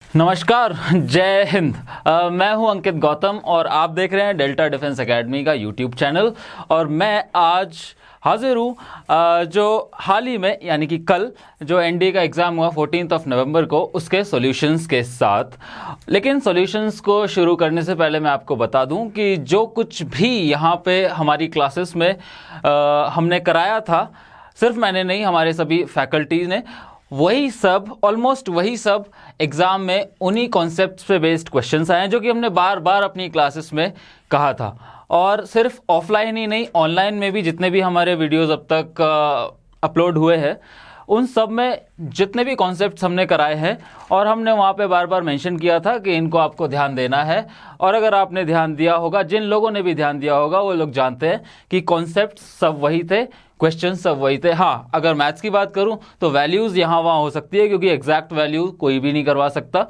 नमस्कार, जय हिंद। मैं हूं अंकित गौतम और आप देख रहे हैं डेल्टा डिफेंस एकेडमी का यूट्यूब चैनल। और मैं आज हाजिर हूं जो हाल ही में यानी कि कल जो एनडीए का एग्ज़ाम हुआ 14 नवंबर को, उसके सॉल्यूशंस के साथ। लेकिन सॉल्यूशंस को शुरू करने से पहले मैं आपको बता दूं कि जो कुछ भी यहाँ पे हमारी क्लासेस में हमने कराया था, सिर्फ मैंने नहीं, हमारे सभी फैकल्टीज़ ने, वही सब, ऑलमोस्ट वही सब एग्ज़ाम में उन्हीं कॉन्सेप्ट्स पे बेस्ड क्वेश्चंस आए हैं जो कि हमने बार बार अपनी क्लासेस में कहा था। और सिर्फ ऑफलाइन ही नहीं, ऑनलाइन में भी जितने भी हमारे वीडियोस अब तक अपलोड हुए हैं, उन सब में जितने भी कॉन्सेप्ट्स हमने कराए हैं और हमने वहाँ पे बार बार मेंशन किया था कि इनको आपको ध्यान देना है। और अगर आपने ध्यान दिया होगा, जिन लोगों ने भी ध्यान दिया होगा, वो लोग जानते हैं कि कॉन्सेप्ट्स सब वही थे, क्वेश्चन सब वही थे। हाँ, अगर मैथ्स की बात करूं तो वैल्यूज़ यहाँ वहाँ हो सकती है क्योंकि एग्जैक्ट वैल्यू कोई भी नहीं करवा सकता।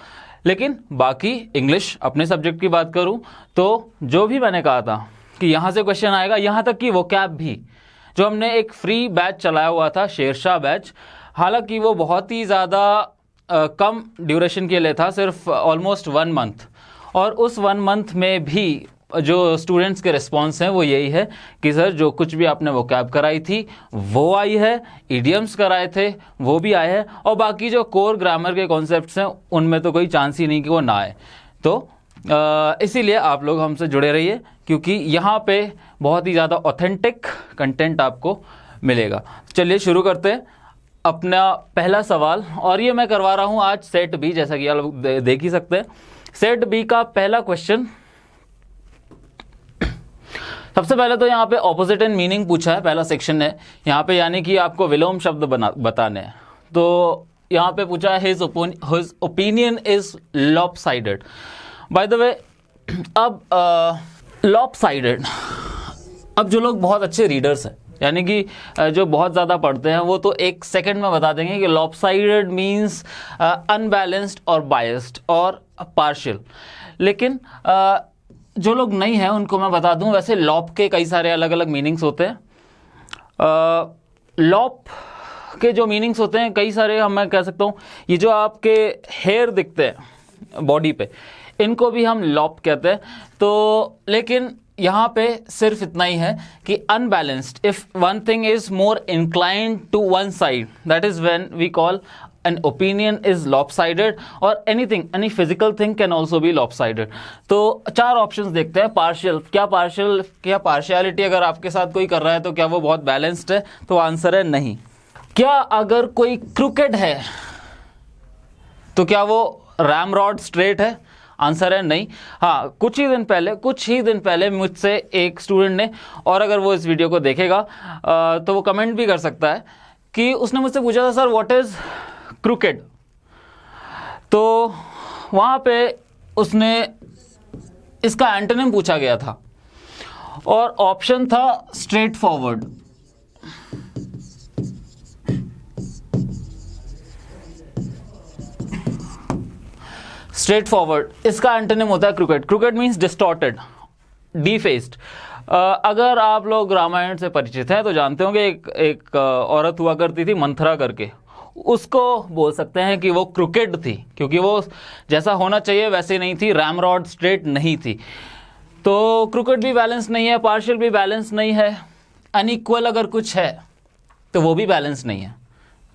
लेकिन बाकी इंग्लिश अपने सब्जेक्ट की बात करूं तो जो भी मैंने कहा था कि यहाँ से क्वेश्चन आएगा, यहाँ तक कि वोकैब भी, जो हमने एक फ्री बैच चलाया हुआ था, शेरशाह बैच, हालांकि वो बहुत ही ज़्यादा कम ड्यूरेशन के लिए था, सिर्फ ऑलमोस्ट 1 मंथ। और उस 1 मंथ में भी जो स्टूडेंट्स के रिस्पॉन्स हैं वो यही है कि सर जो कुछ भी आपने वोकैब कराई थी वो आई है, इडियम्स कराए थे वो भी आए हैं, और बाकी जो कोर ग्रामर के कॉन्सेप्ट्स हैं उनमें तो कोई चांस ही नहीं कि वो ना आए। तो इसीलिए आप लोग हमसे जुड़े रहिए क्योंकि यहाँ पे बहुत ही ज़्यादा ऑथेंटिक कंटेंट आपको मिलेगा। चलिए शुरू करते हैं अपना पहला सवाल। और ये मैं करवा रहा हूँ आज सेट बी, जैसा कि आप लोग देख ही सकते हैं। सेट बी का पहला क्वेश्चन, सबसे पहले तो यहाँ पे ऑपोजिट एंड मीनिंग पूछा है, पहला सेक्शन है यहाँ पे, यानी कि आपको विलोम शब्द बताने हैं। तो यहाँ पे पूछा है his opinion is lopsided. Bye the वे, अब लॉपसाइडेड, अब जो लोग बहुत अच्छे रीडर्स हैं, यानी कि जो बहुत ज़्यादा पढ़ते हैं, वो तो 1 सेकेंड में बता देंगे कि लॉपसाइडेड मीन्स अनबैलेंस्ड और बायस्ड और पार्शियल। लेकिन जो लोग नहीं हैं उनको मैं बता दूं, वैसे लॉप के कई सारे अलग अलग मीनिंग्स होते हैं। लॉप के जो मीनिंग्स होते हैं कई सारे, हम मैं कह सकता हूं, ये जो आपके हेयर दिखते हैं बॉडी पे, इनको भी हम लॉप कहते हैं। तो लेकिन यहाँ पे सिर्फ इतना ही है कि unbalanced, if one thing is more inclined to one side, that is when we call an opinion is lopsided, or anything, any physical thing can also be lopsided। तो 4 ऑप्शंस देखते हैं। पार्शियल, क्या पार्शियलिटी अगर आपके साथ कोई कर रहा है तो क्या वो बहुत बैलेंस्ड है? तो आंसर है नहीं। क्या अगर कोई क्रूकेड है तो क्या वो रैमरॉड स्ट्रेट है? आंसर है नहीं। हाँ, कुछ ही दिन पहले मुझसे एक स्टूडेंट ने, और अगर वो इस वीडियो को देखेगा तो वो कमेंट भी कर सकता है, कि उसने मुझसे पूछा था, सर व्हाट इज क्रूकेड? तो वहाँ पे उसने इसका एंटोनिम पूछा गया था और ऑप्शन था स्ट्रेट फॉरवर्ड। स्ट्रेट फॉरवर्ड, इसका एंटोनिम होता है crooked. Crooked means distorted, defaced. अगर आप लोग रामायण से परिचित हैं तो जानते होंगे एक औरत हुआ करती थी मंथरा करके, उसको बोल सकते हैं कि वो क्रूकेड थी क्योंकि वो जैसा होना चाहिए वैसे नहीं थी, रैमरॉड स्ट्रेट नहीं थी। तो क्रूकेड भी बैलेंस नहीं है, पार्शियल भी बैलेंस नहीं है, अनइक्वल अगर कुछ है तो वो भी बैलेंस नहीं है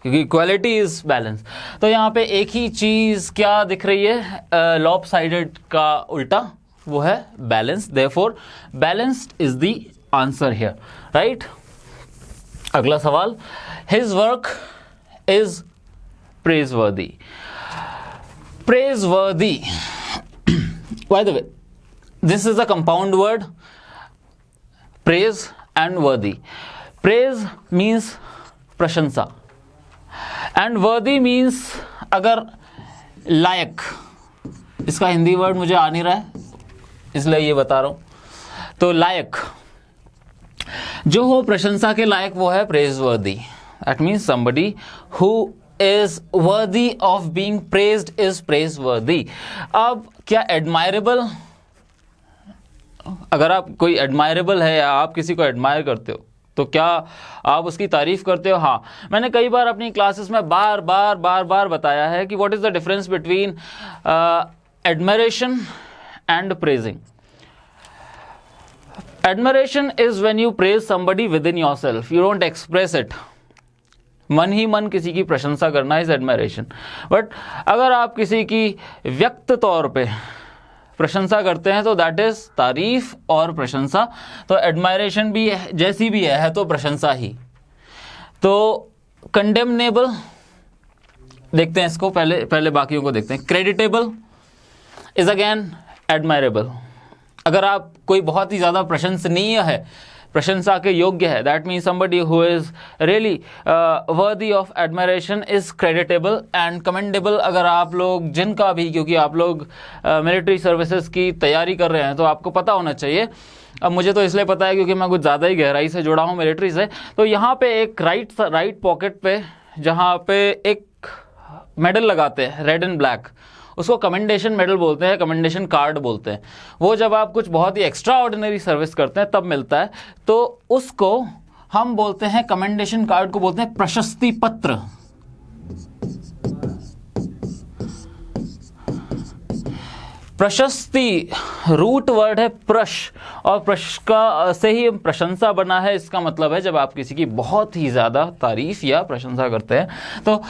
क्योंकि इक्वालिटी इज बैलेंस। तो यहाँ पे एक ही चीज़ क्या दिख रही है, लॉपसाइडेड का उल्टा, वो है balance. Therefore balanced is the answer here, right. अगला सवाल, his work is praiseworthy। Praiseworthy, by the way, this is a compound word, praise and worthy। Praise means प्रशंसा, and worthy means अगर लायक। इसका हिंदी वर्ड मुझे आ नहीं रहा है इसलिए ये बता रहा हूं। तो लायक जो हो, प्रशंसा के लायक, वो है praiseworthy। That means somebody who is worthy of being praised is praiseworthy। अब क्या admirable, अगर आप कोई admirable है या आप किसी को admire करते हो तो क्या आप उसकी तारीफ करते हो? हाँ, मैंने कई बार अपनी क्लासेस में बार बार बताया है कि what is the difference between admiration and praising. Admiration is when you praise somebody with in yourself, you don't express it. मन ही मन किसी की प्रशंसा करना इज एडमिरेशन. बट अगर आप किसी की व्यक्त तौर पे प्रशंसा करते हैं तो दैट इज तारीफ और प्रशंसा. तो एडमायरेशन भी जैसी भी है तो प्रशंसा ही. तो कंडेमनेबल देखते हैं इसको, पहले बाकियों को देखते हैं. Creditable is again admirable. अगर आप कोई बहुत ही ज़्यादा प्रशंसनीय है, प्रशंसा के योग्य है, that means somebody who is really worthy of admiration is creditable. And commendable, अगर आप लोग जिनका भी, क्योंकि आप लोग मिलिट्री सर्विसेज की तैयारी कर रहे हैं तो आपको पता होना चाहिए. अब मुझे तो इसलिए पता है क्योंकि मैं कुछ ज़्यादा ही गहराई से जुड़ा हूँ मिलिट्री से. तो यहाँ पे एक राइट पॉकेट पे जहाँ पे एक मेडल लगाते हैं रेड एंड ब्लैक, उसको कमेंडेशन मेडल बोलते हैं, कमेंडेशन कार्ड बोलते हैं. वो जब आप कुछ बहुत ही एक्स्ट्रा ऑर्डिनरी सर्विस करते हैं तब मिलता है. तो उसको हम बोलते हैं, कमेंडेशन कार्ड को बोलते हैं प्रशस्ति पत्र. प्रशस्ति रूट वर्ड है प्रश, और प्रश का से ही प्रशंसा बना है. इसका मतलब है जब आप किसी की बहुत ही ज़्यादा तारीफ या प्रशंसा करते हैं. तो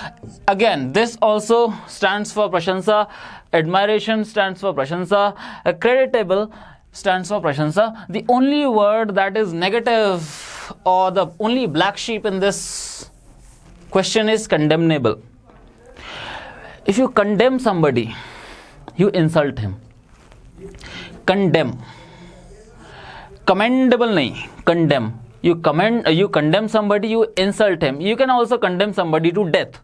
again this also stands for प्रशंसा, एडमायरेशन स्टैंड्स फॉर प्रशंसा, creditable stands for prashansa. The only word that is negative or the only black sheep in this question is condemnable. If you condemn somebody, you insult him. Condemn. Commendable nahi, condemn. You condemn somebody, you insult him. You can also condemn somebody to death.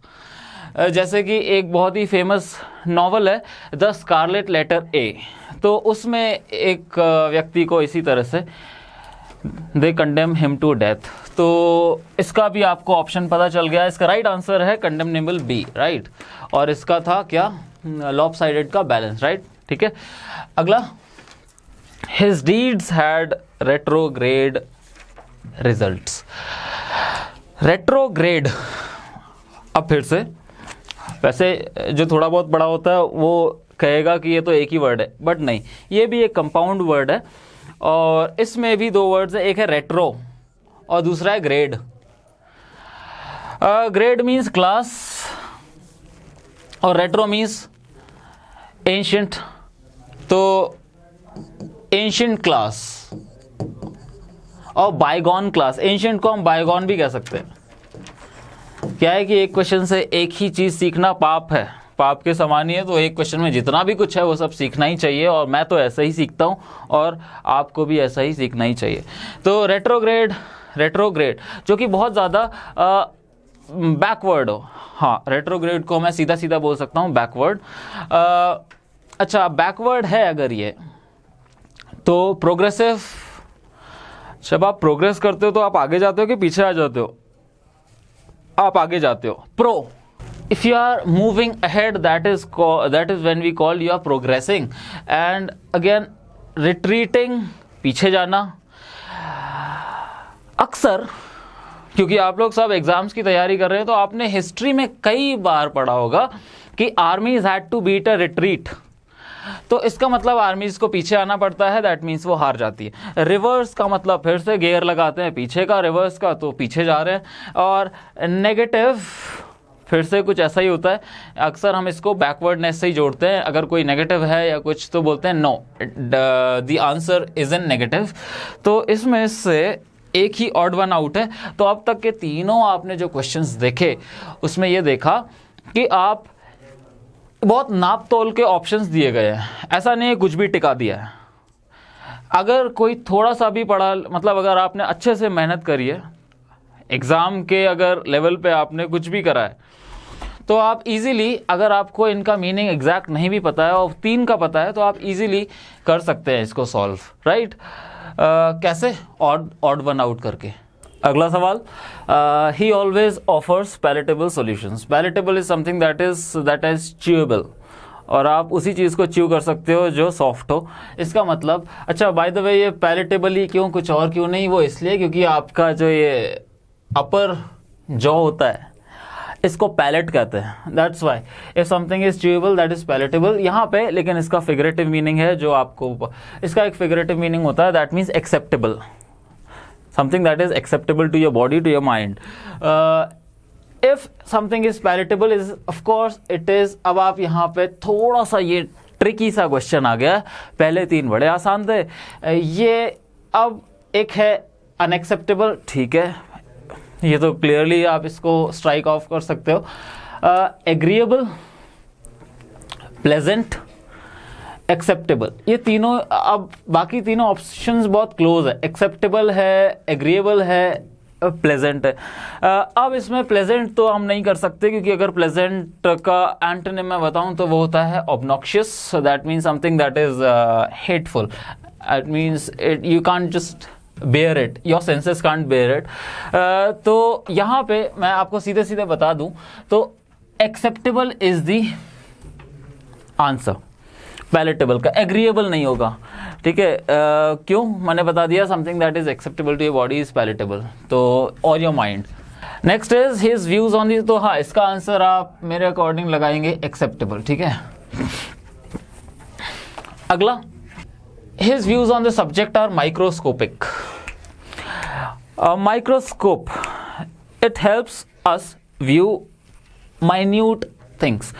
जैसे कि एक बहुत ही famous novel है the Scarlett letter ए, तो उसमें एक व्यक्ति को इसी तरह से दे कंडेम हिम टू डेथ. तो इसका भी आपको ऑप्शन पता चल गया. इसका राइट आंसर है कंडेमनेबल बी, राइट. और इसका था क्या, लॉपसाइडेड का बैलेंस, राइट. ठीक है, अगला, his deeds had retrograde results. Retrograde, अब फिर से, वैसे जो थोड़ा बहुत बड़ा होता है वो कहेगा कि ये तो एक ही वर्ड है, बट नहीं, ये भी एक कंपाउंड वर्ड है. और इसमें भी दो वर्ड्स है, एक है रेट्रो और दूसरा है ग्रेड. ग्रेड मीन्स क्लास और रेट्रो मीन्स एंशिएंट. तो एंशिएंट क्लास और बायगॉन क्लास. एंशिएंट को हम बायगॉन भी कह सकते हैं. क्या है कि एक क्वेश्चन से एक ही चीज सीखना पाप है, पाप के समान ही है. तो एक क्वेश्चन में जितना भी कुछ है वो सब सीखना ही चाहिए, और मैं तो ऐसा ही सीखता हूँ और आपको भी ऐसा ही सीखना ही चाहिए. तो रेट्रोग्रेड जो कि बहुत ज़्यादा बैकवर्ड हो. हाँ, रेट्रोग्रेड को मैं सीधा सीधा बोल सकता हूँ बैकवर्ड. अच्छा, बैकवर्ड है अगर ये, तो प्रोग्रेसिव, जब आप प्रोग्रेस करते हो तो आप आगे जाते हो कि पीछे आ जाते हो? आप आगे जाते हो. Pro, if you are moving ahead, that is when we call you are progressing. And again, retreating, पीछे जाना. अक्सर क्योंकि आप लोग सब एग्जाम्स की तैयारी कर रहे हैं तो आपने हिस्ट्री में कई बार पढ़ा होगा कि armies had to beat a retreat. तो इसका मतलब आर्मीज को पीछे आना पड़ता है, दैट मीन्स वो हार जाती है. रिवर्स का मतलब फिर से गियर लगाते हैं पीछे का, रिवर्स का, तो पीछे जा रहे हैं. और नेगेटिव फिर से कुछ ऐसा ही होता है. अक्सर हम इसको बैकवर्डनेस से ही जोड़ते हैं. अगर कोई नेगेटिव है या कुछ तो बोलते हैं no, the answer is in negative. तो इसमें से एक ही ऑड वन आउट है. तो अब तक के तीनों आपने जो क्वेश्चंस देखे उसमें ये देखा कि आप बहुत नाप तोल के ऑप्शंस दिए गए हैं. ऐसा नहीं है कुछ भी टिका दिया है. अगर कोई थोड़ा सा भी पढ़ा, मतलब अगर आपने अच्छे से मेहनत करी है, एग्ज़ाम के अगर लेवल पे आपने कुछ भी करा है, तो आप इजीली, अगर आपको इनका मीनिंग एग्जैक्ट नहीं भी पता है और तीन का पता है, तो आप इजीली कर सकते हैं इसको सॉल्व, राइट. कैसे? ऑड वन आउट करके. अगला सवाल, ही always offers palatable solutions. Palatable is something that is chewable, और आप उसी चीज़ को च्यू कर सकते हो जो सॉफ्ट हो। इसका मतलब, अच्छा बाय द वे, ये पैलेटेबल ही क्यों, कुछ और क्यों नहीं, वो इसलिए क्योंकि आपका जो ये अपर जॉ होता है इसको पैलेट कहते हैं। That's why if something is chewable that is palatable यहाँ पे। लेकिन इसका फिगरेटिव मीनिंग है जो आपको, इसका एक फिगरेटिव मीनिंग होता है, that means acceptable, something that is acceptable to your body, to your mind. If something is palatable is of course it is. अब आप यहाँ पे थोड़ा सा ये ट्रिकी सा क्वेश्चन आ गया, पहले 3 बड़े आसान थे, ये अब एक है अनएक्सेप्टेबल, ठीक है, ये तो क्लियरली आप इसको स्ट्राइक ऑफ कर सकते हो। एग्रीएबल, प्लेजेंट, एक्सेप्टेबल, ये तीनों, अब बाकी तीनों ऑप्शंस बहुत क्लोज है, एक्सेप्टेबल है, एग्रीएबल है, प्लेजेंट है। अब इसमें प्लेजेंट तो हम नहीं कर सकते क्योंकि अगर प्लेजेंट का एंटोनिम मैं बताऊं तो वो होता है obnoxious, that means something that is hateful, that means you can't just bear it, your senses can't bear it. तो यहाँ पे मैं आपको सीधे सीधे बता दूं तो acceptable is the answer, palatable का। एग्रीएबल नहीं होगा, ठीक है, क्यों, मैंने बता दिया, something that is acceptable to your body is palatable, तो और your mind. Next is his views on this, तो हाँ, इसका आंसर आप मेरे अकॉर्डिंग लगाएंगे एक्सेप्टेबल, ठीक है। अगला, his views on the subject are microscopic. Microscope, it helps us view minute things.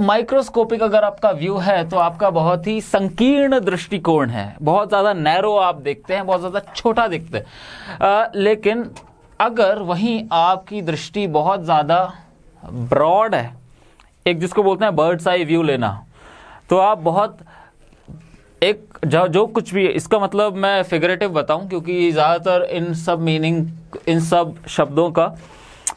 Microscopic अगर आपका व्यू है तो आपका बहुत ही संकीर्ण दृष्टिकोण है, बहुत ज़्यादा नैरो आप देखते हैं, बहुत ज़्यादा छोटा देखते हैं। लेकिन अगर वहीं आपकी दृष्टि बहुत ज़्यादा ब्रॉड है, एक जिसको बोलते हैं बर्ड्स आई व्यू लेना, तो आप बहुत एक जो कुछ भी, इसका मतलब मैं फिगरेटिव बताऊं क्योंकि ज़्यादातर इन सब मीनिंग, इन सब शब्दों का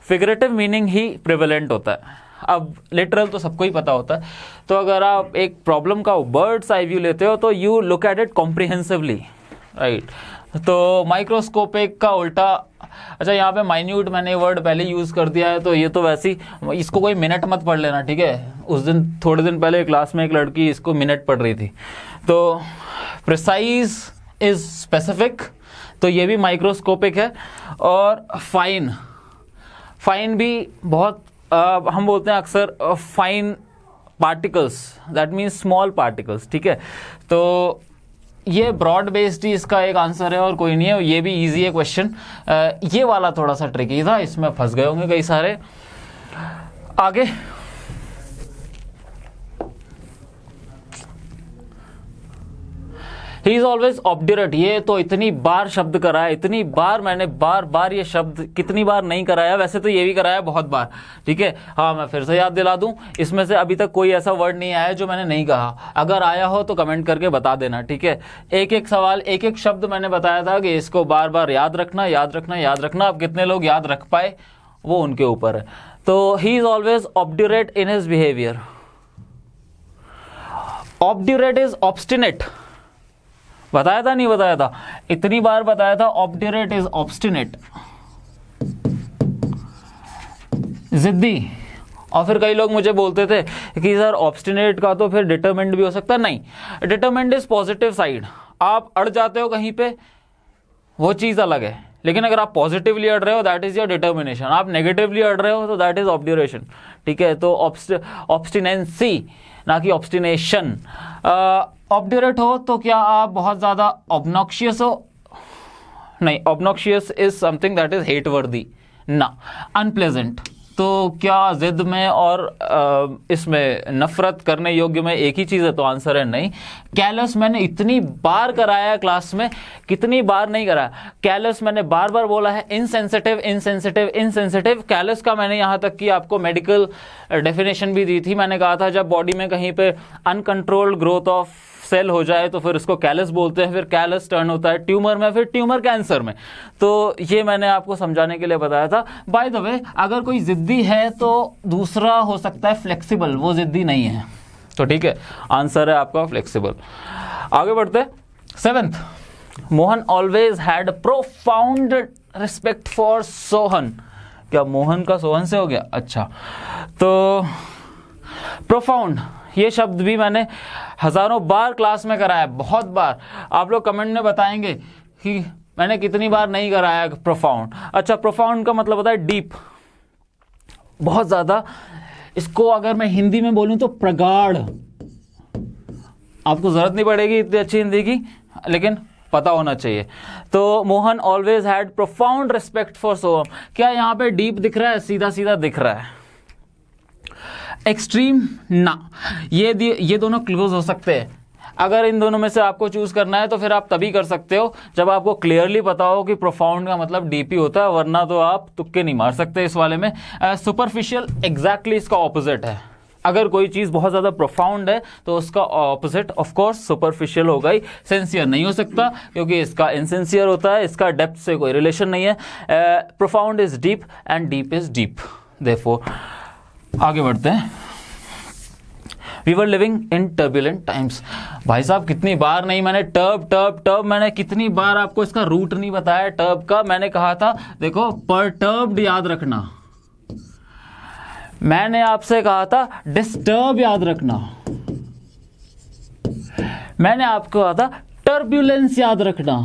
फिगरेटिव मीनिंग ही प्रिवेलेंट होता है। अब लिटरल तो सबको ही पता होता है, तो अगर आप एक प्रॉब्लम का बर्ड्स आई व्यू लेते हो तो you look at it comprehensively, right. तो माइक्रोस्कोपिक का उल्टा, अच्छा यहाँ पे माइन्यूट मैंने वर्ड पहले यूज़ कर दिया है, तो ये तो वैसे ही, इसको कोई मिनट मत पढ़ लेना, ठीक है। उस दिन थोड़े दिन पहले क्लास में एक लड़की इसको मिनट पढ़ रही थी। तो प्रिसाइज इज स्पेसिफिक, तो ये भी माइक्रोस्कोपिक है। और फाइन, फाइन भी बहुत हम बोलते हैं अक्सर fine particles, that means small particles, ठीक है। तो ये ब्रॉड बेस्ड ही इसका एक आंसर है और कोई नहीं है, ये भी इजी है क्वेश्चन। ये वाला थोड़ा सा ट्रिकी था, इसमें फंस गए होंगे कई सारे। आगे, ही इज ऑलवेज ऑब्ड्यूरेट, ये तो इतनी बार शब्द कराया, इतनी बार मैंने बार बार ये शब्द कितनी बार नहीं कराया, वैसे तो ये भी कराया बहुत बार, ठीक है। हाँ, मैं फिर से याद दिला दूं, इसमें से अभी तक कोई ऐसा वर्ड नहीं आया जो मैंने नहीं कहा, अगर आया हो तो कमेंट करके बता देना, ठीक है। एक एक सवाल, एक एक शब्द मैंने बताया था कि इसको बार बार याद रखना, याद रखना, याद रखना। अब कितने लोग याद रख पाए वो उनके ऊपर है। तो he is always obdurate in his behaviour. Obdurate is obstinate, बताया था नहीं बताया था, इतनी बार बताया था। ऑब्ड्यूरेट इज ऑब्स्टिनेट, जिद्दी। और फिर कई लोग मुझे बोलते थे कि सर ऑब्स्टिनेट का तो फिर डिटरमिन्ड भी हो सकता है। नहीं, डिटरमिन्ड इज पॉजिटिव साइड, आप अड़ जाते हो कहीं पे वो चीज़ अलग है, लेकिन अगर आप पॉजिटिवली अड़ रहे हो दैट इज योर डिटर्मिनेशन, आप नेगेटिवली अड़ रहे हो तो दैट इज ऑब्ड्यूरेशन, ठीक है। तो ऑब्स्टिनेंसी ना कि ऑब्स्टिनेशन। ऑब्ड्यूरेट हो तो क्या आप बहुत ज़्यादा ऑब्नॉक्शियस हो? नहीं, obnoxious is something that is hate वर्दी ना। अनप्लेजेंट, तो क्या जिद में और इसमें नफरत करने योग्य में एक ही चीज़ है? तो आंसर है नहीं। कैलस मैंने इतनी बार कराया है क्लास में, कितनी बार नहीं कराया। कैलस मैंने बार बार बोला है, इनसेंसिटिव इनसेंसिटिव इनसेंसिटिव। कैलस का मैंने यहाँ तक कि आपको मेडिकल डेफिनेशन भी दी थी। मैंने कहा था जब बॉडी में कहीं पे अनकंट्रोल्ड ग्रोथ ऑफ सेल हो जाए तो फिर उसको कैलस बोलते हैं, फिर कैलस टर्न होता है ट्यूमर में, फिर ट्यूमर कैंसर में। तो ये मैंने आपको समझाने के लिए बताया था। बाय द वे, अगर कोई जिद्दी है तो दूसरा हो सकता है फ्लेक्सिबल, वो जिद्दी नहीं है, तो ठीक है, आंसर है आपका फ्लेक्सिबल। आगे बढ़ते हैं। 7th, Mohan always had profound respect for Sohan. क्या मोहन का सोहन से हो गया? अच्छा, तो प्रोफाउंड ये शब्द भी मैंने हज़ारों बार क्लास में कराया, बहुत बार। आप लोग कमेंट में बताएंगे कि मैंने कितनी बार नहीं कराया प्रोफाउंड। अच्छा, प्रोफाउंड का मतलब होता है डीप, बहुत ज़्यादा। इसको अगर मैं हिंदी में बोलूँ तो प्रगाढ़। आपको ज़रूरत नहीं पड़ेगी इतनी अच्छी हिंदी की, लेकिन पता होना चाहिए। तो Mohan always had profound respect for Soham. क्या यहाँ पे डीप दिख रहा है? सीधा सीधा दिख रहा है। एक्सट्रीम ना, ये दोनों क्लोज हो सकते हैं। अगर इन दोनों में से आपको चूज करना है तो फिर आप तभी कर सकते हो जब आपको क्लियरली पता हो कि प्रोफाउंड का मतलब डीप ही होता है, वरना तो आप तुक्के नहीं मार सकते इस वाले में। सुपरफिशियल एग्जैक्टली इसका ऑपोजिट है। अगर कोई चीज़ बहुत ज़्यादा प्रोफाउंड है तो उसका ऑपोजिट ऑफ कोर्स सुपरफिशियल होगा ही। सिंसियर नहीं हो सकता क्योंकि इसका इनसिंसियर होता है, इसका डेप्थ से कोई रिलेशन नहीं है। Profound is deep and deep is deep. Therefore आगे बढ़ते हैं। We were living in turbulent times. भाई साहब कितनी बार नहीं मैंने टर्ब मैंने कितनी बार आपको इसका रूट नहीं बताया टर्ब का। मैंने कहा था देखो परटर्ब्ड याद रखना, मैंने आपसे कहा था डिस्टर्ब याद रखना, मैंने आपको कहा था टर्बुलेंस याद रखना।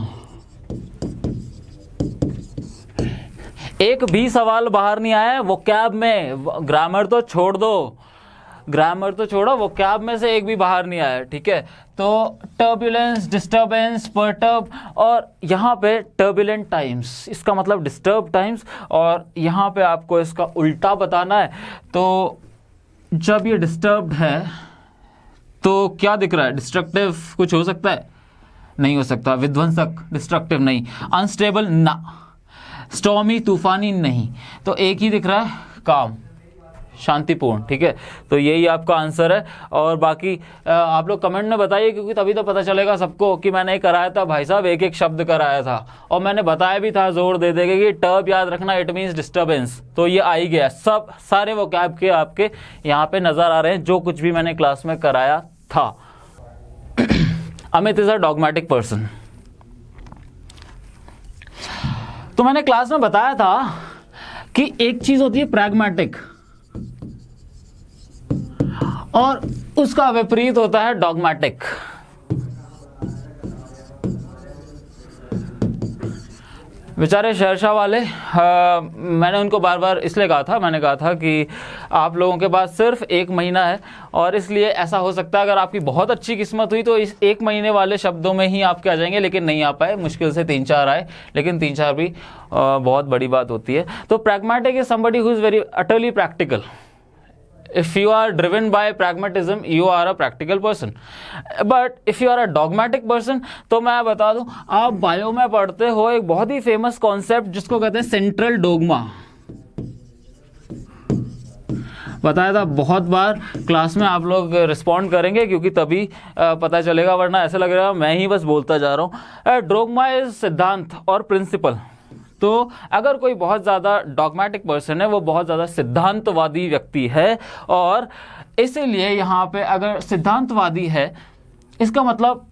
एक भी सवाल बाहर नहीं आया वो कैब में। ग्रामर तो छोड़ दो, ग्रामर तो छोड़ो, वो कैब में से एक भी बाहर नहीं आया, ठीक है। तो टर्बुलेंस, डिस्टर्बेंस, परटर्ब, और यहाँ पे टर्बुलेंट टाइम्स, इसका मतलब डिस्टर्ब टाइम्स, और यहाँ पे आपको इसका उल्टा बताना है। तो जब ये डिस्टर्ब्ड है तो क्या दिख रहा है? डिस्ट्रक्टिव कुछ हो सकता है? नहीं हो सकता। विध्वंसक, डिस्ट्रक्टिव नहीं। अनस्टेबल ना। स्टॉर्मी, तूफानी नहीं। तो एक ही दिख रहा है, काम, शांतिपूर्ण, ठीक है। तो यही आपका आंसर है। और बाकी आप लोग कमेंट में बताइए, क्योंकि तभी तो पता चलेगा सबको कि मैंने कराया था भाई साहब, एक एक शब्द कराया था। और मैंने बताया भी था जोर दे देगा कि टर्ब याद रखना, इट मीन्स डिस्टर्बेंस। तो ये आ ही गया, सब सारे वो कैब के आपके यहाँ पे नजर आ रहे हैं जो कुछ भी मैंने क्लास में कराया था। Amit is a dogmatic person. तो मैंने क्लास में बताया था कि एक चीज होती है प्रैग्मेटिक और उसका विपरीत होता है डॉगमेटिक। बेचारे शहरशाह वाले, मैंने उनको बार बार इसलिए कहा था, मैंने कहा था कि आप लोगों के पास सिर्फ 1 महीना है, और इसलिए ऐसा हो सकता है अगर आपकी बहुत अच्छी किस्मत हुई तो इस 1 महीने वाले शब्दों में ही आपके आ जाएंगे, लेकिन नहीं आ पाए, मुश्किल से 3-4 आए, लेकिन 3-4 भी बहुत बड़ी बात होती है। तो pragmatic is somebody who is very utterly practical. If you are driven by pragmatism, you are a practical person. But if you are a dogmatic person, तो मैं बता दूं, आप बायो में पढ़ते हो एक बहुत ही फेमस कॉन्सेप्ट जिसको कहते हैं सेंट्रल डोगमा। बताया था बहुत बार, क्लास में आप लोग रिस्पॉन्ड करेंगे क्योंकि तभी पता चलेगा, वरना ऐसा लगेगा मैं ही बस बोलता जा रहा हूँ। डोगमा इज सिद्धांत और प्रिंसिपल। तो अगर कोई बहुत ज़्यादा डॉगमेटिक पर्सन है, वो बहुत ज़्यादा सिद्धांतवादी व्यक्ति है, और इसीलिए यहाँ पे अगर सिद्धांतवादी है इसका मतलब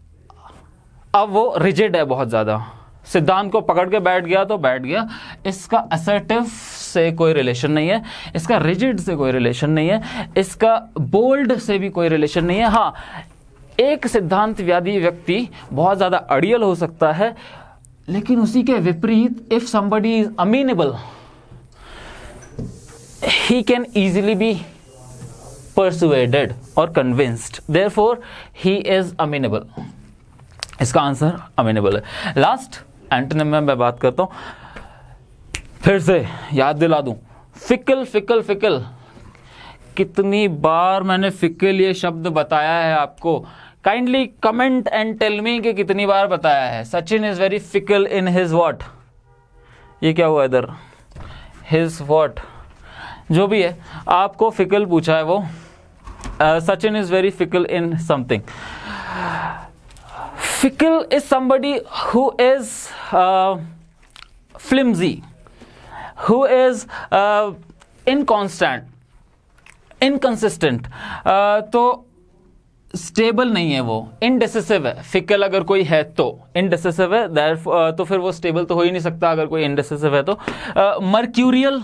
अब वो रिजिड है बहुत ज़्यादा। सिद्धांत को पकड़ के बैठ गया तो बैठ गया। इसका असर्टिव से कोई रिलेशन नहीं है, इसका रिजिड से कोई रिलेशन नहीं है, इसका बोल्ड से भी कोई रिलेशन नहीं है। हाँ, एक सिद्धांतवादी व्यक्ति बहुत ज़्यादा अड़ियल हो सकता है, लेकिन उसी के विपरीत if somebody is amenable, he can easily be persuaded or convinced, therefore he is amenable। इसका आंसर amenable है। लास्ट एंटोनिम में मैं बात करता हूं, फिर से याद दिला दूं, फिकल फिकल फिकल। कितनी बार मैंने फिकल ये शब्द बताया है आपको? Kindly comment and tell me कि कितनी बार बताया है। Sachin is very fickle in his what, ये क्या हुआ इधर, हिज व्हाट, जो भी है आपको फिकल पूछा है वो। Sachin is very fickle in something. Fickle is somebody who is flimsy, who is inconstant, inconsistent. तो स्टेबल नहीं है वो, इनडिसिसिव है। फिकल अगर कोई है तो इनडिसिसिव है, तो फिर वो स्टेबल तो हो ही नहीं सकता अगर कोई इनडिसिसिव है तो। मर्क्यूरियल,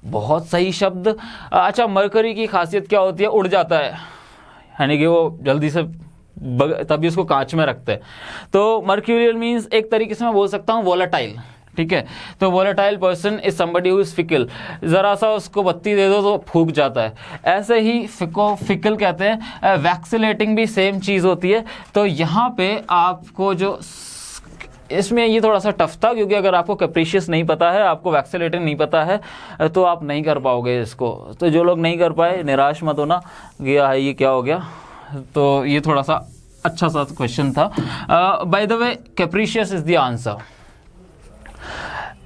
बहुत सही शब्द। अच्छा, मरकरी की खासियत क्या होती है? उड़ जाता है, यानी कि वो जल्दी से तभी उसको कांच में रखते हैं। तो मर्क्यूरियल मीन्स एक तरीके से मैं बोल सकता हूँ वोलेटाइल, ठीक है। तो volatile person is somebody who is fickle, जरा सा उसको बत्ती दे दो तो फूक जाता है। ऐसे ही फिकल कहते हैं। वैक्सिलेटिंग भी सेम चीज़ होती है। तो यहाँ पे आपको जो इसमें ये थोड़ा सा टफ था, क्योंकि अगर आपको कैप्रिशियस नहीं पता है, आपको वैक्सिलेटिंग नहीं पता है, तो आप नहीं कर पाओगे इसको। तो जो लोग नहीं कर पाए निराश मत होना कि ये क्या हो गया। तो ये थोड़ा सा अच्छा सा क्वेश्चन था। By the way capricious is the answer.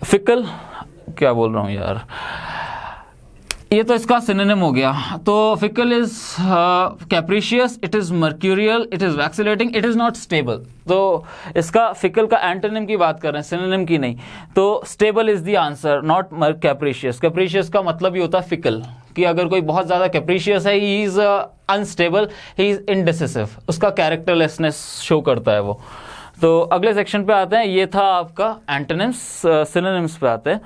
Fickle क्या बोल रहा हूँ यार, ये तो इसका सिनोनिम हो गया। तो fickle is capricious, it is mercurial, it is vacillating, it is not stable. तो इसका फिकल का एंटोनिम की बात कर रहे हैं, सिनोनिम की नहीं। तो stable is the answer, not capricious. Capricious का मतलब ही होता है फिकल, कि अगर कोई बहुत ज्यादा कैप्रिशियस है, he is unstable, he is indecisive, उसका कैरेक्टरलेसनेस शो करता है वो। तो अगले सेक्शन पे आते हैं। ये था आपका एंटोनिम्स। सिनोनिम्स पे आते हैं।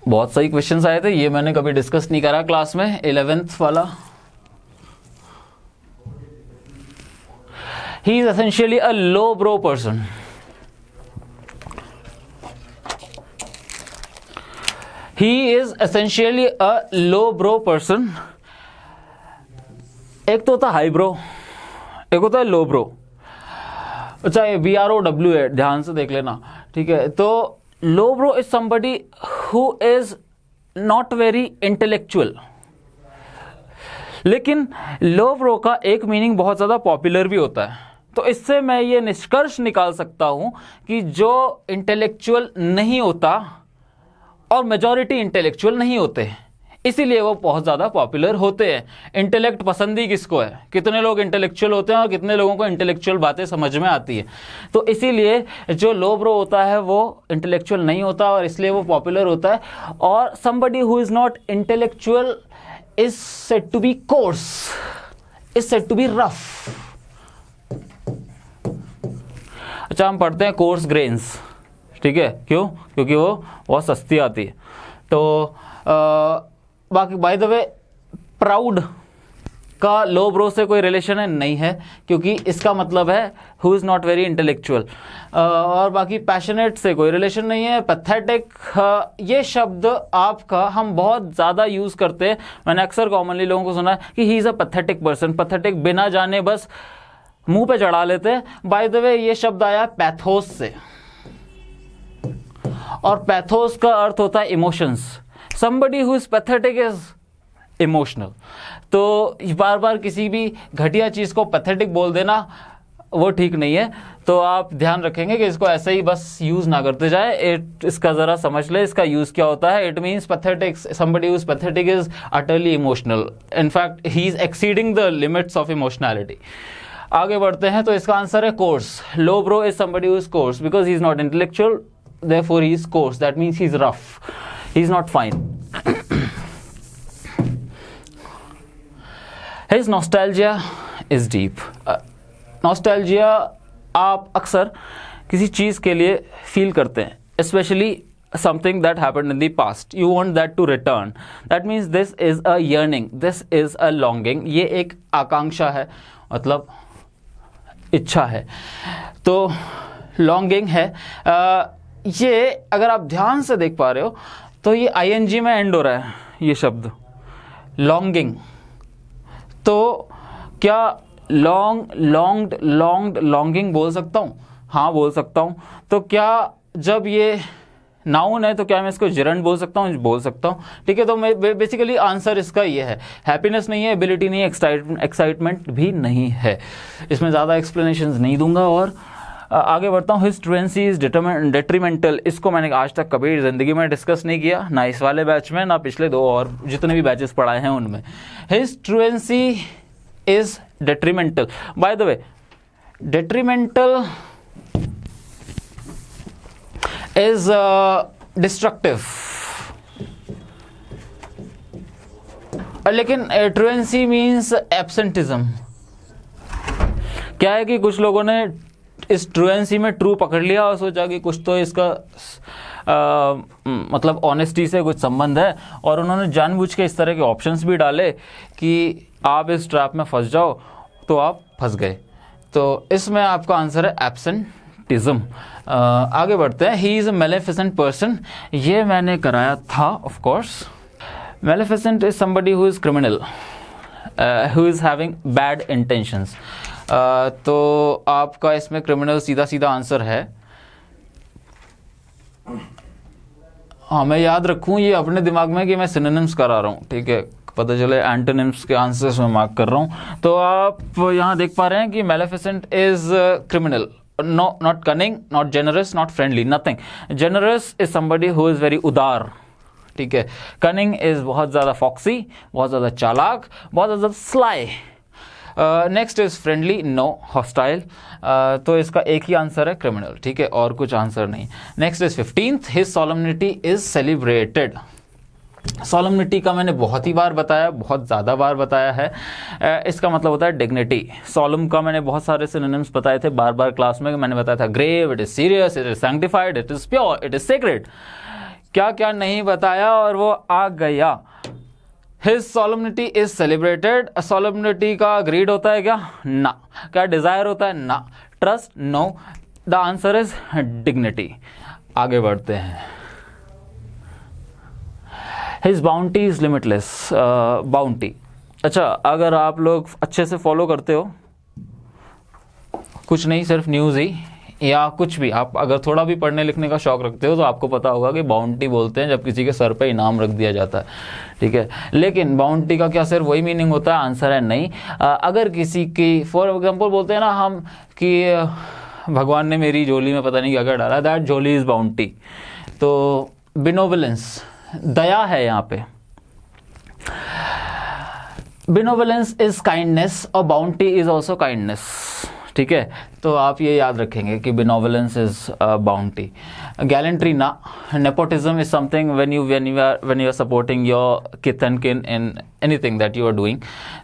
बहुत सही क्वेश्चंस आए थे, ये मैंने कभी डिस्कस नहीं करा क्लास में। 11th वाला, he is essentially a low bro person. He is essentially a low bro person. एक तो होता हाई ब्रो, एक होता है लो ब्रो। अच्छा, ये BROW है, ध्यान से देख लेना, ठीक है। तो lowbrow is somebody who is not very intellectual. लेकिन लो ब्रो का एक मीनिंग बहुत ज्यादा पॉपुलर भी होता है। तो इससे मैं ये निष्कर्ष निकाल सकता हूं कि जो इंटेलेक्चुअल नहीं होता और मेजॉरिटी इंटेलेक्चुअल नहीं होते, इसीलिए वो बहुत ज़्यादा पॉपुलर होते हैं। इंटेलेक्ट पसंद ही किसको है, कितने लोग इंटेलेक्चुअल होते हैं और कितने लोगों को इंटेलेक्चुअल बातें समझ में आती है। तो इसीलिए जो लो ब्रो होता है वो इंटेलेक्चुअल नहीं होता और इसलिए वो पॉपुलर होता है। और somebody who is not intellectual is said to be coarse, is said to be rough. अच्छा, हम पढ़ते हैं कोर्स ग्रेन्स, ठीक है। क्यों? क्योंकि वो बहुत सस्ती आती है। तो बाकी बाय द वे प्राउड का लो ब्रो से कोई रिलेशन है? नहीं है, क्योंकि इसका मतलब है who is not very intellectual. और बाकी पैशनेट से कोई रिलेशन नहीं है। पैथेटिक, ये शब्द आपका हम बहुत ज़्यादा यूज़ करते हैं। मैंने अक्सर कॉमनली लोगों को सुना है कि he is a pathetic person. Pathetic बिना जाने बस मुंह पे चढ़ा लेते हैं। बाय द वे ये शब्द आया पैथोस से, और पैथोस का अर्थ होता है emotions. somebody who is pathetic is emotional। तो बार बार किसी भी घटिया चीज़ को पैथेटिक बोल देना वो ठीक नहीं है। तो आप ध्यान रखेंगे कि इसको ऐसे ही बस यूज़ ना करते जाए। इसका ज़रा समझ ले, इसका यूज़ क्या होता है। It means pathetic, somebody who is pathetic is utterly emotional, in fact he is exceeding the limits of emotionality। आगे बढ़ते हैं। तो इसका आंसर है course. Low bro is somebody who is coarse because he is not intellectual, therefore he is coarse, that means he is rough, he is not fine। His nostalgia is deep। nostalgia आप अक्सर किसी चीज़ के लिए feel करते हैं, especially something that happened in the past, you want that to return, that means this is a yearning, this is a longing। ये एक आकांक्षा है, मतलब इच्छा है। तो longing है। ये अगर आप ध्यान से देख पा रहे हो तो ये ING में एंड हो रहा है ये शब्द longing। तो क्या longed longing बोल सकता हूँ? हाँ बोल सकता हूँ। तो क्या जब ये नाउन है तो क्या मैं इसको जिरंड बोल सकता हूँ? बोल सकता हूँ, ठीक है। तो मैं बेसिकली आंसर इसका ये है। हैप्पीनेस नहीं है, एबिलिटी नहीं है, एक्साइटमेंट भी नहीं है। इसमें ज़्यादा एक्सप्लेनेशंस नहीं दूंगा और आगे बढ़ता हूँ। His truancy is detrimental. इसको मैंने आज तक कभी ज़िंदगी में डिस्कस नहीं किया, ना इस वाले बैच में, ना पिछले दो और जितने भी बैचेस पढ़ाए हैं उनमें। His truancy is detrimental. By the way detrimental is destructive, लेकिन truancy means absenteeism। क्या है कि कुछ लोगों ने इस truancy में ट्रू पकड़ लिया और सोचा कि कुछ तो इसका मतलब ऑनेस्टी से कुछ संबंध है, और उन्होंने जानबूझ के इस तरह के ऑप्शंस भी डाले कि आप इस ट्रैप में फंस जाओ, तो आप फंस गए। तो इसमें आपका आंसर है एब्सेंटिज्म। आगे बढ़ते हैं। ही इज़ अ मेलेफिसेंट पर्सन, ये मैंने कराया था of course. Maleficent is somebody who is criminal, who is having bad intentions. तो आपका इसमें क्रिमिनल सीधा सीधा आंसर है। हाँ, मैं याद रखूँ ये अपने दिमाग में कि मैं सिनोनिम्स करा रहा हूँ, ठीक है, पता चले एंटोनिम्स के आंसर्स में मार्क कर रहा हूँ। तो आप यहाँ देख पा रहे हैं कि maleficent is criminal, no not cunning, not generous, not friendly, nothing. Generous is somebody who is very उदार, ठीक है। कनिंग इज बहुत ज़्यादा फॉक्सी, बहुत ज़्यादा चालाक, बहुत ज़्यादा sly. Next is friendly, no, hostile. तो इसका एक ही आंसर है क्रिमिनल, ठीक है, और कुछ आंसर नहीं। Next is 15th, his solemnity is celebrated. Solemnity का मैंने बहुत ही बार बताया, बहुत ज़्यादा बार बताया है। इसका मतलब होता है डिग्निटी। सॉलम का मैंने बहुत सारे सिनोनिम्स बताए थे बार बार क्लास में। मैंने बताया था grave, it is serious, it is sanctified, it is pure, it is sacred. क्या क्या नहीं बताया और वो आ गया। His solemnity is celebrated. Solemnity का ग्रीड होता है क्या? ना। क्या डिजायर होता है? ना। Trust? No. The answer is dignity. आगे बढ़ते हैं। His bounty is limitless. Bounty, अच्छा, अगर आप लोग अच्छे से फॉलो करते हो, कुछ नहीं सिर्फ न्यूज़ ही या कुछ भी, आप अगर थोड़ा भी पढ़ने लिखने का शौक रखते हो तो आपको पता होगा कि बाउंटी बोलते हैं जब किसी के सर पे इनाम रख दिया जाता है, ठीक है। लेकिन बाउंटी का क्या सिर्फ वही मीनिंग होता है? आंसर है नहीं। अगर किसी की, फॉर एग्जांपल बोलते हैं ना हम कि भगवान ने मेरी झोली में पता नहीं क्या क्या डाला, दैट झोली इज़ बाउंटी। तो बिनोवलेंस, दया है यहाँ पे। बिनोवलेंस इज काइंडनेस और बाउंटी इज ऑल्सो काइंडनेस, ठीक है। तो आप ये याद रखेंगे कि बिनोवलेंस इज बाउंटी। गैलेंट्री ना। Nepotism is something when you are supporting your kith and kin in anything that you are doing.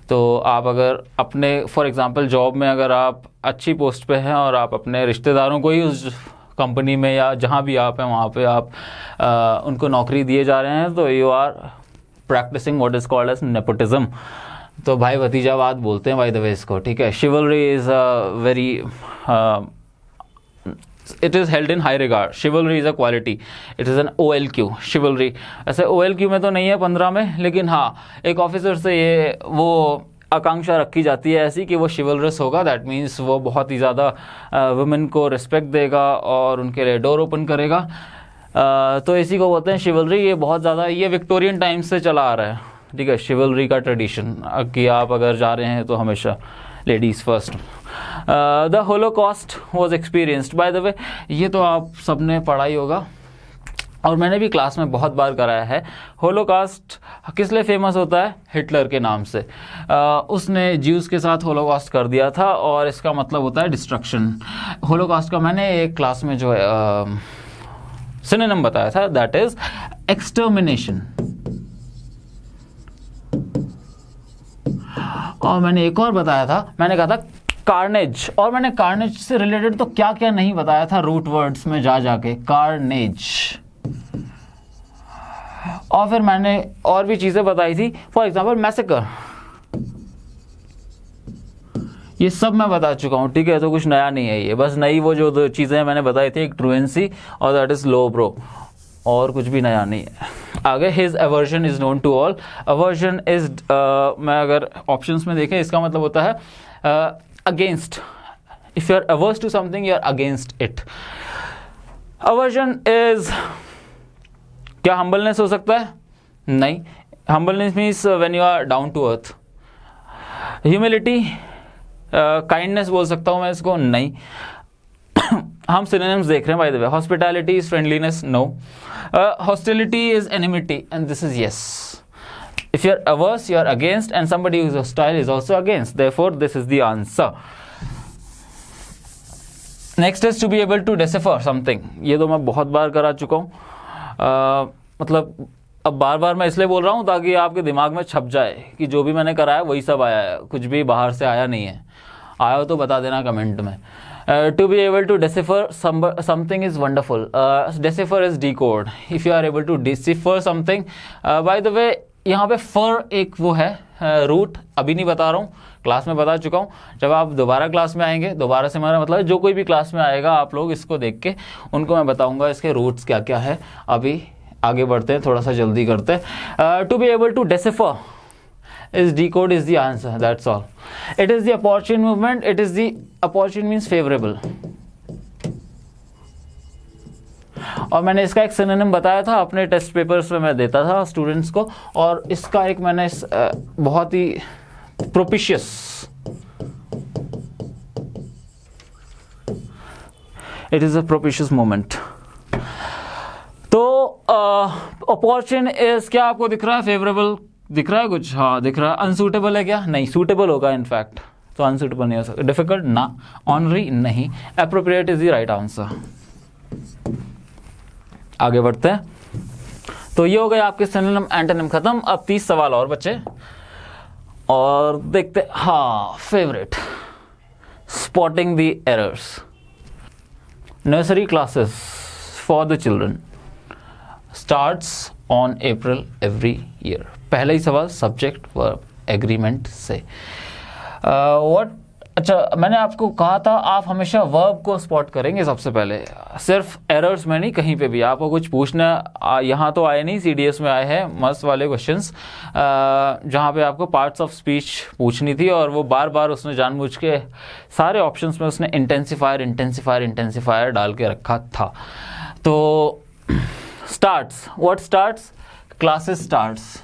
तो आप अगर अपने, फॉर एग्जांपल जॉब में अगर आप अच्छी पोस्ट पे हैं और आप अपने रिश्तेदारों को ही उस कंपनी में या जहाँ भी आप हैं वहाँ पे आप उनको नौकरी दिए जा रहे हैं, तो you are practising what is called as nepotism. तो भाई भतीजावाद बोलते हैं बाय द वे इसको, ठीक है। शिवलरी is very, it is held in high regard. शिवलरी is a quality, it is an OLQ शिवलरी। ऐसे OLQ में तो नहीं है 15 में, लेकिन हाँ एक ऑफिसर से ये वो आकांक्षा रखी जाती है ऐसी कि वो शिवलरस होगा। दैट मीन्स वो बहुत ही ज़्यादा वुमेन को रिस्पेक्ट देगा और उनके लिए डोर ओपन करेगा। तो इसी को बोलते हैं शिवलरी। ये बहुत ज़्यादा, ये विक्टोरियन टाइम्स से चला आ रहा है, ठीक है, शिवलरी का ट्रेडिशन कि आप अगर जा रहे हैं तो हमेशा ladies first. The Holocaust was experienced, bye the वे ये तो आप सबने पढ़ा ही होगा और मैंने भी क्लास में बहुत बार कराया है। होलोकॉस्ट किस लिए फेमस होता है? हिटलर के नाम से। उसने ज्यूज़ के साथ होलोकॉस्ट कर दिया था और इसका मतलब होता है डिस्ट्रक्शन। होलोकॉस्ट का मैंने एक क्लास में जो है सिनोनिम बताया था, दैट इज एक्सटर्मिनेशन। और मैंने एक और बताया था, मैंने कहा था कार्नेज, और मैंने कार्नेज से रिलेटेड तो क्या क्या नहीं बताया था रूट वर्ड्स में जा जाके, कार्नेज। और फिर मैंने और भी चीजें बताई थी, फॉर एग्जाम्पल मैसेकर, ये सब मैं बता चुका हूँ, ठीक है। तो कुछ नया नहीं है ये, बस नई वो जो दो चीजें मैंने बताई थी, एक ट्रुएंसी और दैट इज लो ब्रो, और कुछ भी नया नहीं है। आगे his aversion is known to all. Aversion is, मैं अगर ऑप्शंस में देखें इसका मतलब होता है against. If you are averse to something you are against it. Aversion is, क्या हम्बलनेस हो सकता है? नहीं। Humbleness means when you are down to earth. Humility, kindness बोल सकता हूं मैं इसको? नहीं। हम सिनोनिम्स देख रहे हैं by the way. Hospitality is friendliness, no. Hostility is enmity and this is yes. If you are averse, you are against, and somebody who is hostile is also against. Therefore, this is the answer. Next is to be able to decipher something. ये तो मैं बहुत बार करा चुका हूँ। मतलब अब बार बार मैं इसलिए बोल रहा हूँ ताकि आपके दिमाग में छप जाए कि जो भी मैंने कराया वही सब आया है, कुछ भी बाहर से आया नहीं है। आया हो तो बता देना कमेंट में। To be able to decipher something is wonderful. Decipher is decode. If you are able to decipher something. By the way, यहाँ पे फर एक वो है रूट, अभी नहीं बता रहा हूँ, क्लास में बता चुका हूँ. जब आप दोबारा क्लास में आएंगे, दोबारा से हमारा मतलब जो कोई भी क्लास में आएगा, आप लोग इसको देख के उनको मैं बताऊँगा इसके रूट्स क्या क्या है. अभी आगे बढ़ते हैं, थोड़ा सा जल्दी करते हैं. To be able to decipher is decode is the answer, that's all. It is the opportune movement. It is the opportune means favorable. और मैंने इसका एक सिनोनिम बताया था अपने टेस्ट पेपर्स में, मैं देता था स्टूडेंट्स को, और इसका एक मैंने बहुत ही propitious, it is a propitious moment. तो अपॉर्चुन इज क्या आपको दिख रहा है? फेवरेबल दिख रहा है कुछ? हाँ दिख रहा है. अनसूटेबल है क्या? नहीं, सूटेबल होगा इनफैक्ट, तो अनसूटेबल नहीं हो सकता. डिफिकल्ट ना, ऑनरी नहीं. Appropriate is the right answer. आगे बढ़ते हैं. तो ये हो गए आपके सिनोनिम एंटोनिम खत्म. अब 30 सवाल और बचे और देखते. हाँ, favourite, spotting the errors. Nursery classes for the children starts on April every year. पहला ही सवाल सब्जेक्ट वर्ब एग्रीमेंट से. व्हाट, अच्छा मैंने आपको कहा था आप हमेशा वर्ब को स्पॉट करेंगे सबसे पहले, सिर्फ एरर्स में नहीं, कहीं पे भी आपको कुछ पूछना. यहाँ तो आए नहीं, CDS में आए हैं मस्त वाले क्वेश्चंस, जहाँ पे आपको पार्ट्स ऑफ स्पीच पूछनी थी, और वो बार बार उसने जानबूझ के सारे ऑप्शंस में उसने इंटेंसिफायर डाल के रखा था. तो starts, what starts? Classes starts.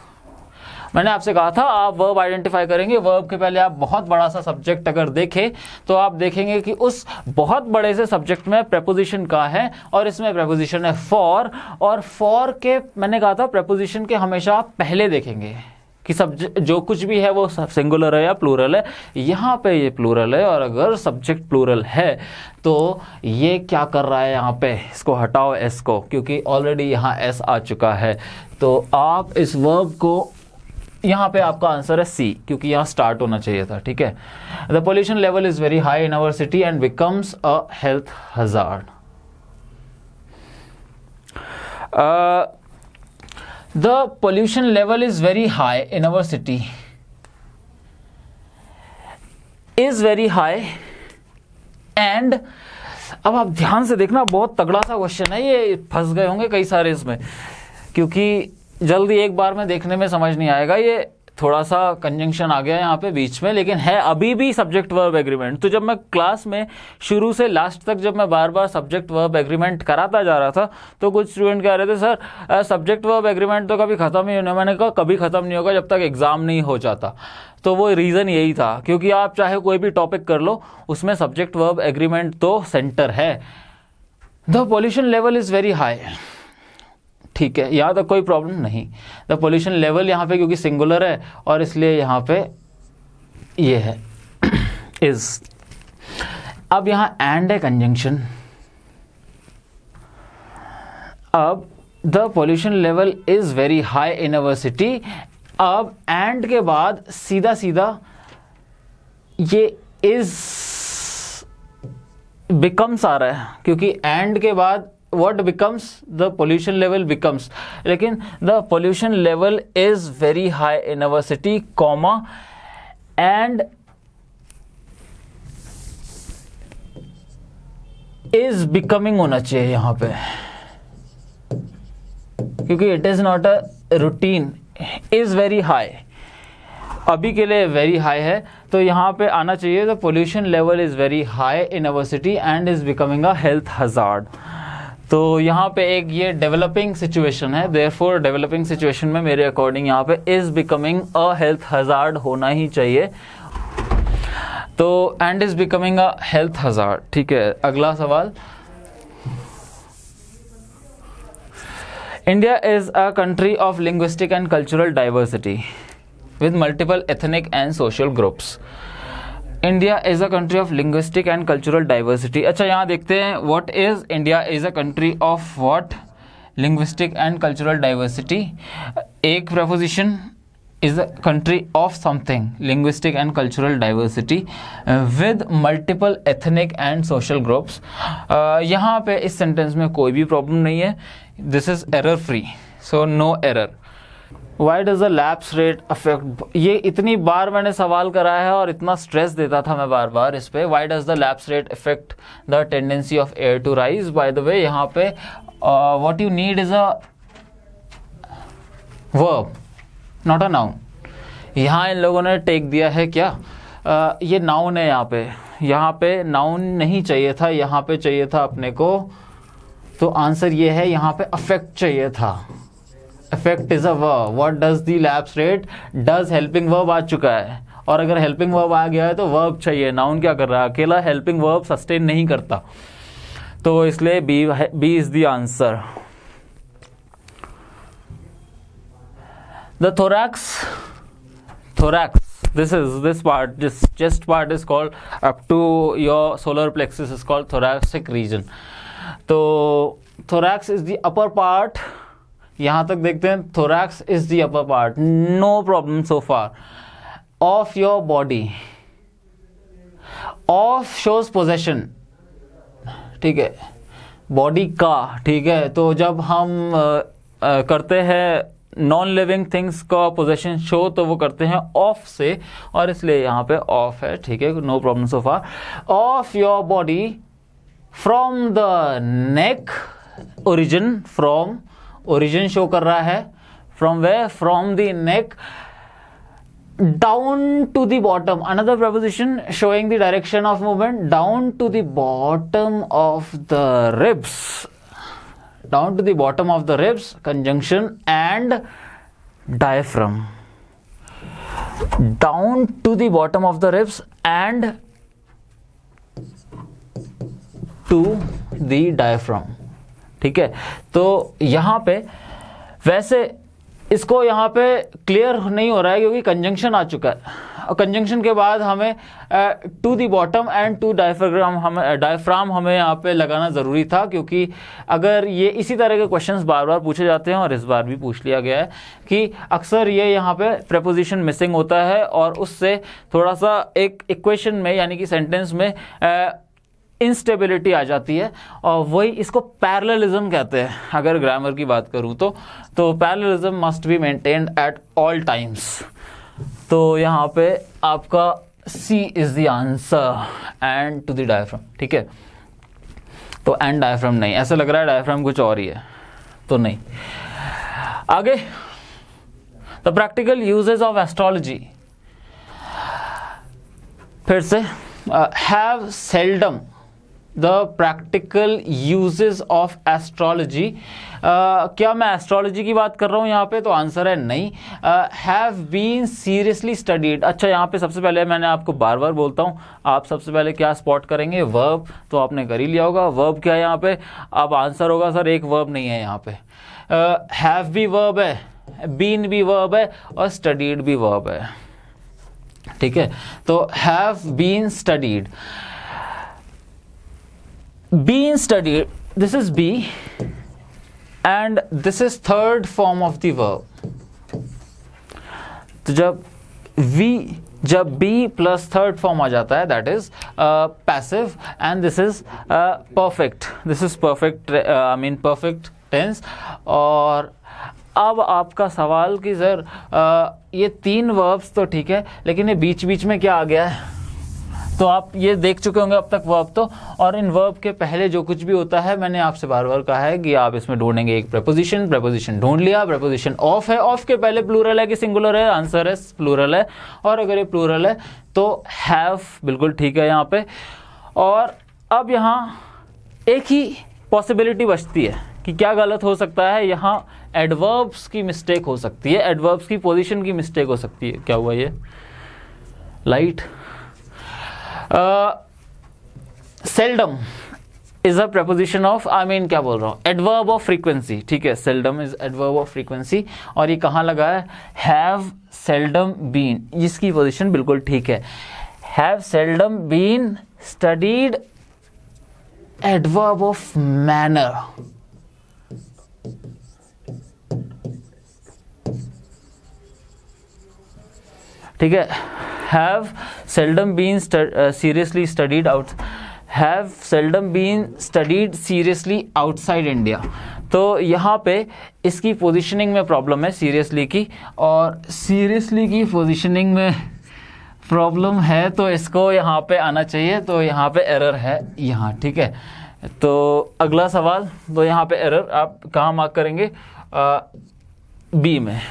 मैंने आपसे कहा था आप वर्ब आइडेंटिफाई करेंगे. वर्ब के पहले आप बहुत बड़ा सा सब्जेक्ट अगर देखें तो आप देखेंगे कि उस बहुत बड़े से सब्जेक्ट में प्रेपोजिशन का है, और इसमें प्रेपोजिशन है फॉर. और फॉर के मैंने कहा था प्रेपोजिशन के हमेशा आप पहले देखेंगे कि सब्जेक्ट जो कुछ भी है वो सिंगुलर है या प्लूरल है. यहाँ पे ये प्लूरल है, और अगर सब्जेक्ट प्लूरल है तो ये क्या कर रहा है यहाँ पे? इसको हटाओ एस को, क्योंकि ऑलरेडी यहाँ एस आ चुका है. तो आप इस वर्ब को, यहाँ पे आपका आंसर है सी, क्योंकि यहाँ स्टार्ट होना चाहिए था. ठीक है. The pollution level is very high in our city and becomes a health hazard. The pollution level is very high in our city. Is very high and अब आप ध्यान से देखना, बहुत तगड़ा सा क्वेश्चन है ये. फंस गए होंगे कई सारे इसमें, क्योंकि जल्दी एक बार में देखने में समझ नहीं आएगा. ये थोड़ा सा कंजंक्शन आ गया यहाँ पे बीच में, लेकिन है अभी भी सब्जेक्ट वर्ब एग्रीमेंट. तो जब मैं क्लास में शुरू से लास्ट तक जब मैं बार बार सब्जेक्ट वर्ब एग्रीमेंट कराता जा रहा था, तो कुछ स्टूडेंट कह रहे थे सर सब्जेक्ट वर्ब एग्रीमेंट तो कभी ख़त्म ही होना. मैंने कहा कभी ख़त्म नहीं होगा जब तक एग्ज़ाम नहीं हो जाता. तो वो रीज़न यही था, क्योंकि आप चाहे कोई भी टॉपिक कर लो, उसमें सब्जेक्ट वर्ब एग्रीमेंट तो सेंटर है. The pollution level is very high. ठीक है, यहाँ तक कोई प्रॉब्लम नहीं. द पोल्यूशन लेवल यहाँ पे क्योंकि सिंगुलर है, और इसलिए यहाँ पे ये है इज. अब यहाँ एंड है कंजंक्शन. अब the pollution level is very high in our city. अब एंड के बाद सीधा सीधा ये इज बिकम्स आ रहा है, क्योंकि एंड के बाद what becomes? the pollution level becomes. लेकिन the pollution level is very high in our city, comma, and is becoming होना चाहिए यहाँ पे, क्योंकि it is not a routine. is very high अभी के लिए वेरी हाई है, तो यहाँ पे आना चाहिए the pollution level is very high in our city and is becoming a health hazard. तो यहाँ पे एक ये डेवलपिंग सिचुएशन है, देयरफॉर डेवलपिंग सिचुएशन में मेरे अकॉर्डिंग यहाँ पे is becoming a health hazard होना ही चाहिए. तो and is becoming a health hazard. ठीक है, अगला सवाल. India is a country of linguistic and cultural diversity with multiple ethnic and social groups. India is a country of linguistic and cultural diversity. अच्छा, यहाँ देखते हैं what is India is a country of what? Linguistic and cultural diversity. एक preposition is a country of something, linguistic and cultural diversity with multiple ethnic and social groups. यहाँ पे इस sentence में कोई भी प्रॉब्लम नहीं है. This is error free, so no error. Why does the lapse rate affect? ये इतनी बार मैंने सवाल करा है और इतना स्ट्रेस देता था मैं बार बार इस पे. Why does the lapse rate affect the tendency of air to rise? By the way, यहाँ पे what you need is a verb, not a noun. यहाँ इन लोगों ने टेक दिया है क्या, ये नाउन है. यहाँ पे नाउन नहीं चाहिए था, यहाँ पे चाहिए था अपने को. तो आंसर ये है, यहाँ पे अफेक्ट चाहिए था. Affect is a verb. What does the lapse rate? Does helping verb आ चुका है, और अगर हेल्पिंग वर्ब आ गया है तो वर्ब चाहिए. नाउन क्या कर रहा है, अकेला हेल्पिंग वर्ब सस्टेन नहीं करता. तो इसलिए B is the answer. The thorax, this part, this chest part is called, up to your solar plexus is called thoracic region. तो thorax is the upper part. यहाँ तक देखते हैं, thorax is the upper part, no problem so far, of your body. Of shows possession, ठीक है, body का. ठीक है, तो जब हम करते हैं नॉन लिविंग थिंग्स का पोजेशन शो, तो वो करते हैं ऑफ से, और इसलिए यहाँ पे ऑफ है. ठीक है, no problem so far. Of your body from the neck, origin, from, origin show कर रहा है. From where? From the neck down to the bottom. Another preposition showing the direction of movement. Down to the bottom of the ribs. Down to the bottom of the ribs, conjunction and diaphragm. Down to the bottom of the ribs and to the diaphragm. ठीक है, तो यहाँ पे वैसे इसको यहाँ पे clear नहीं हो रहा है क्योंकि कंजंक्शन आ चुका है. और कंजंक्शन के बाद हमें to the bottom and to diaphragm हमें यहाँ पे लगाना ज़रूरी था, क्योंकि अगर ये इसी तरह के क्वेश्चंस बार बार पूछे जाते हैं, और इस बार भी पूछ लिया गया है कि अक्सर ये यहाँ पे प्रेपोजिशन मिसिंग होता है, और उससे थोड़ा सा एक इक्वेशन में यानी कि सेंटेंस में इंस्टेबिलिटी आ जाती है, और वही इसको पैरेललिज्म कहते हैं. अगर ग्रामर की बात करूँ तो parallelism must be maintained at all times. तो यहाँ पे आपका C is the answer, and to the diaphragm. ठीक है, तो एंड डायफ्राम नहीं, ऐसा लग रहा है डायफ्राम कुछ और ही है, तो नहीं. आगे, the practical uses of astrology. फिर से, have seldom. The practical uses of astrology. क्या मैं एस्ट्रोलॉजी की बात कर रहा हूँ यहाँ पे? तो आंसर है नहीं. Have been seriously studied. अच्छा, यहाँ पे सबसे पहले मैंने आपको बार बार बोलता हूँ, आप सबसे पहले क्या स्पॉट करेंगे? वर्ब. तो आपने कर ही लिया होगा. वर्ब क्या है यहाँ पे? अब आंसर होगा सर एक वर्ब नहीं है यहाँ पे. हैव भी वर्ब है, बीन भी वर्ब है, और स्टडीड भी वर्ब है. ठीक है, तो have been studied. Been studied, this is be, and this is third form of the verb. तो जब be plus third form आ जाता है, that is passive, and this is perfect. This is perfect, perfect tense. और अब आपका सवाल कि sir ये तीन verbs तो ठीक है, लेकिन ये बीच बीच में क्या आ गया है? तो आप ये देख चुके होंगे अब तक वर्ब तो, और इन वर्ब के पहले जो कुछ भी होता है, मैंने आपसे बार बार कहा है कि आप इसमें ढूंढेंगे एक प्रेपोजिशन ढूंढ लिया. प्रेपोजिशन ऑफ है, ऑफ के पहले प्लूरल है कि सिंगुलर है? आंसर है प्लूरल है. और अगर ये प्लूरल है तो हैव बिल्कुल ठीक है यहाँ पे. और अब यहाँ एक ही पॉसिबिलिटी बचती है कि क्या गलत हो सकता है. यहाँ एडवर्ब्स की मिस्टेक हो सकती है, एडवर्ब्स की पोजीशन की मिस्टेक हो सकती है. क्या हुआ ये? Light. Seldom is a preposition of, क्या बोल रहा हूँ, एडवर्ब ऑफ फ्रीक्वेंसी. ठीक है, seldom is adverb of frequency. और ये कहाँ लगा है? हैव सेल्डम बीन, इसकी पोजीशन बिल्कुल ठीक है. Have seldom been studied, adverb of manner. ठीक है, have seldom been seriously studied seriously outside India. तो यहाँ पे इसकी पोजीशनिंग में प्रॉब्लम है सीरियसली की, और सीरियसली की पोजीशनिंग में प्रॉब्लम है तो इसको यहाँ पे आना चाहिए, तो यहाँ पे एरर है यहाँ, ठीक है। तो अगला सवाल, तो यहाँ पे एरर आप कहाँ मार्क करेंगे? बी में।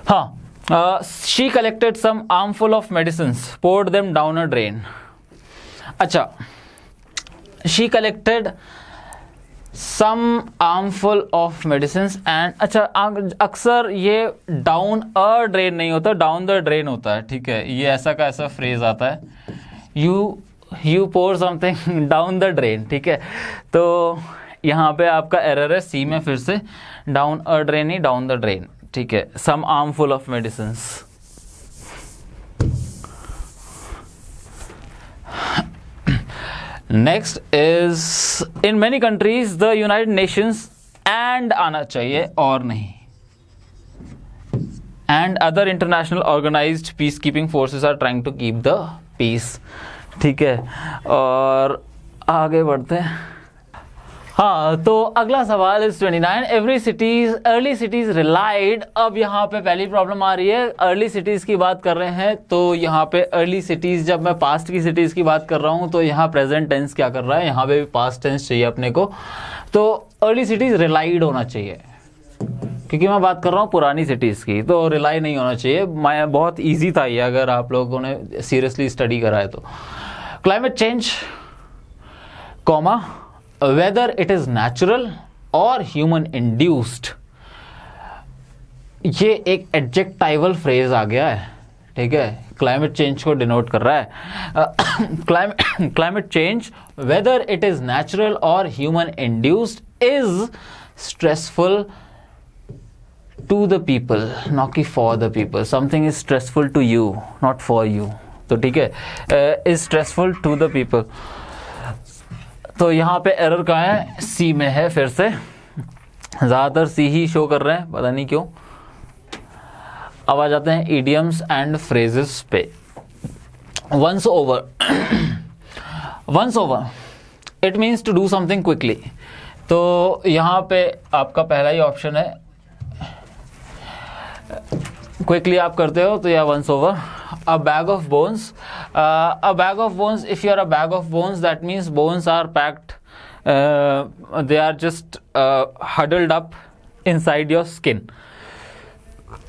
हाँ, she collected some armful of medicines, poured them down a drain। अच्छा, she collected some armful of medicines and, अच्छा अक्सर ये डाउन अ ड्रेन नहीं होता, डाउन द ड्रेन होता है, ठीक है। ये ऐसा का ऐसा फ्रेज आता है, you pour something down the drain, ठीक है। तो यहाँ पे आपका एरर है सी में, फिर से डाउन अ ड्रेन ही डाउन द ड्रेन, ठीक है। Some armful of medicines. Next is in many countries the united nations, and आना चाहिए और नहीं, and other international organised peacekeeping forces are trying to keep the peace, ठीक है। और आगे बढ़ते हैं। हाँ, तो अगला सवाल इज 29, अर्ली सिटीज रिलाइड। अब यहाँ पे पहली प्रॉब्लम आ रही है, अर्ली सिटीज की बात कर रहे हैं, तो यहाँ पे अर्ली सिटीज, जब मैं पास्ट की सिटीज की बात कर रहा हूँ तो यहाँ प्रेजेंट टेंस क्या कर रहा है, यहाँ पे भी पास्ट टेंस चाहिए अपने को। तो अर्ली सिटीज रिलाइड होना चाहिए, क्योंकि मैं बात कर रहा हूँ पुरानी सिटीज की, तो रिलाई नहीं होना चाहिए। मैं बहुत ईजी था ये, अगर आप लोगों ने सीरियसली स्टडी करा है तो। Climate change, comma, whether it is natural or human induced, ये एक एडजेक्टाइवल फ्रेज आ गया है, ठीक है। क्लाइमेट चेंज को डिनोट कर रहा है। Climate change whether it is natural or human induced is stressful to the people, not कि for the people। something is stressful to you, not for you, तो ठीक है, is stressful to the people। तो यहाँ पे error कहाँ है? सी में है, फिर से ज़्यादातर सी ही शो कर रहे हैं, पता नहीं क्यों। अब आ जाते हैं इडियम्स एंड फ्रेजेस पे। Once over, once over it means to do something quickly. तो यहाँ पे आपका पहला ही ऑप्शन है, क्विकली आप करते हो तो यह once over. A bag of bones, if you are a bag of bones, that means bones are packed, they are just huddled up inside your skin।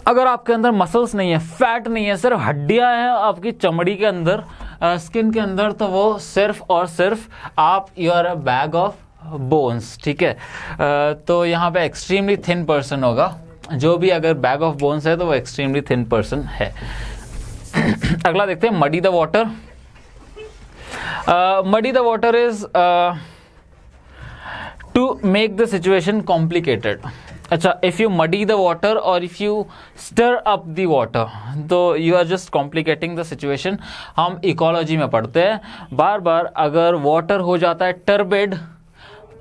अगर आपके अंदर मसल्स नहीं है, फैट नहीं है, सिर्फ हड्डियां हैं आपकी चमड़ी के अंदर, स्किन के अंदर, तो वो सिर्फ और सिर्फ आप, you are a bag of bones, ठीक है। तो यहाँ पे एक्सट्रीमली थिन पर्सन होगा, जो भी अगर बैग ऑफ बोन्स है तो वो एक्सट्रीमली थिन पर्सन है। अगला देखते हैं, muddy the water. Muddy the water is to make the situation complicated. अच्छा, if you muddy the water और if you stir up the water, तो you are just complicating the situation. हम ecology में पढ़ते हैं बार बार, अगर वाटर हो जाता है टर्बिड,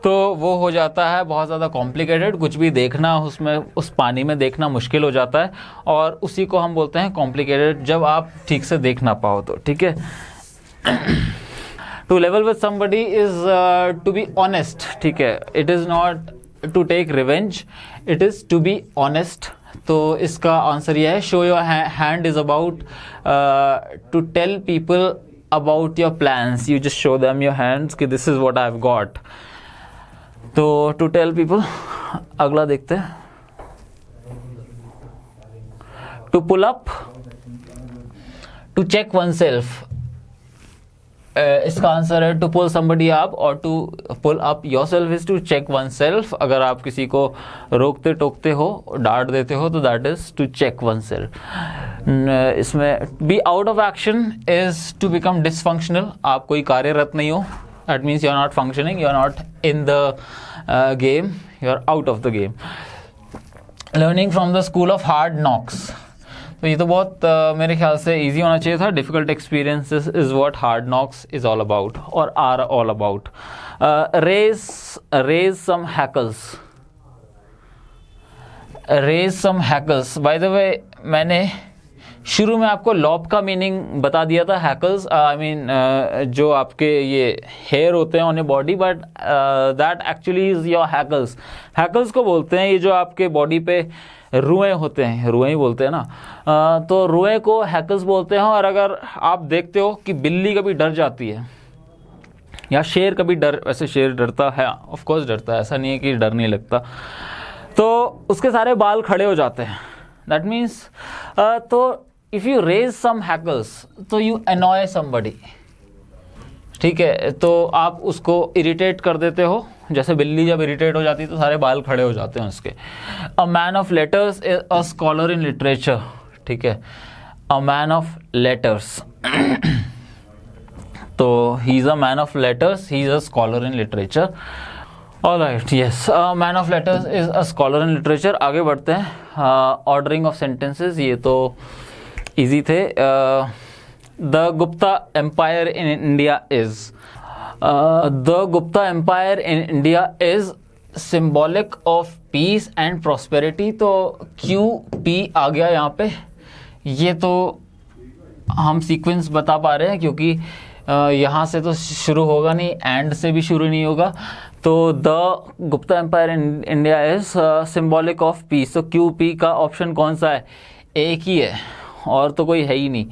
तो वो हो जाता है बहुत ज़्यादा कॉम्प्लिकेटेड, कुछ भी देखना उसमें, उस पानी में देखना मुश्किल हो जाता है, और उसी को हम बोलते हैं कॉम्प्लिकेटेड, जब आप ठीक से देख ना पाओ तो, ठीक है। To level with somebody is to be honest, ठीक है। It is not to take revenge, it is to be honest. तो इसका आंसर यह है, show your hand is about to tell people about your plans, you just show them your hands कि this is what I have got. तो to tell people. अगला देखते हैं, to pull up, to check oneself. इसका answer है to pull somebody up, और to pull up yourself is to check oneself. अगर आप किसी को रोकते टोकते हो, डांट देते हो, तो that is to check oneself. इसमें be out of action is to become dysfunctional, आप कोई कार्यरत नहीं हो, that means you are not functioning, you are not in the game, you are out of the game। learning from the school of hard knocks, तो ये तो बहुत मेरे ख्याल से इजी होना चाहिए था। Difficult experiences is what hard knocks is all about, और are all about. Raise some hackles, raise some hackles. By the way मैंने शुरू में आपको लॉब का मीनिंग बता दिया था, हैकल्स आई मीन जो आपके ये हेयर होते हैं on your body, but that actually is your hackles. Hackles को बोलते हैं ये जो आपके बॉडी पे रुएं होते हैं, रुएं ही बोलते हैं ना, तो रुएं को हैकल्स बोलते हैं। और अगर आप देखते हो कि बिल्ली कभी डर जाती है या शेर कभी वैसे शेर डरता है, ऑफ कोर्स डरता है, ऐसा नहीं है कि डर नहीं लगता, तो उसके सारे बाल खड़े हो जाते हैं। दैट मीन्स तो if you raise some hackles तो यू अनॉय समबडी, ठीक है, तो आप उसको इरिटेट कर देते हो। जैसे बिल्ली जब इरिटेट हो जाती है तो सारे बाल खड़े हो जाते हैं उसके। A man of letters is a scholar in literature, ठीक है, अ मैन ऑफ लेटर्स तो he is a man of letters, he is a scholar in literature. Alright, yes, man of letters is a scholar in literature. आगे बढ़ते हैं। Ordering of sentences, ये तो easy थे। The Gupta empire in India is, the Gupta empire in India is symbolic of peace and prosperity. तो Q P आ गया यहाँ पे, ये तो हम सीक्वेंस बता पा रहे हैं क्योंकि यहाँ से तो शुरू होगा नहीं, एंड से भी शुरू नहीं होगा। तो the Gupta empire in India is symbolic of peace. तो क्यू पी का ऑप्शन कौन सा है? एक ही है और तो कोई है ही नहीं।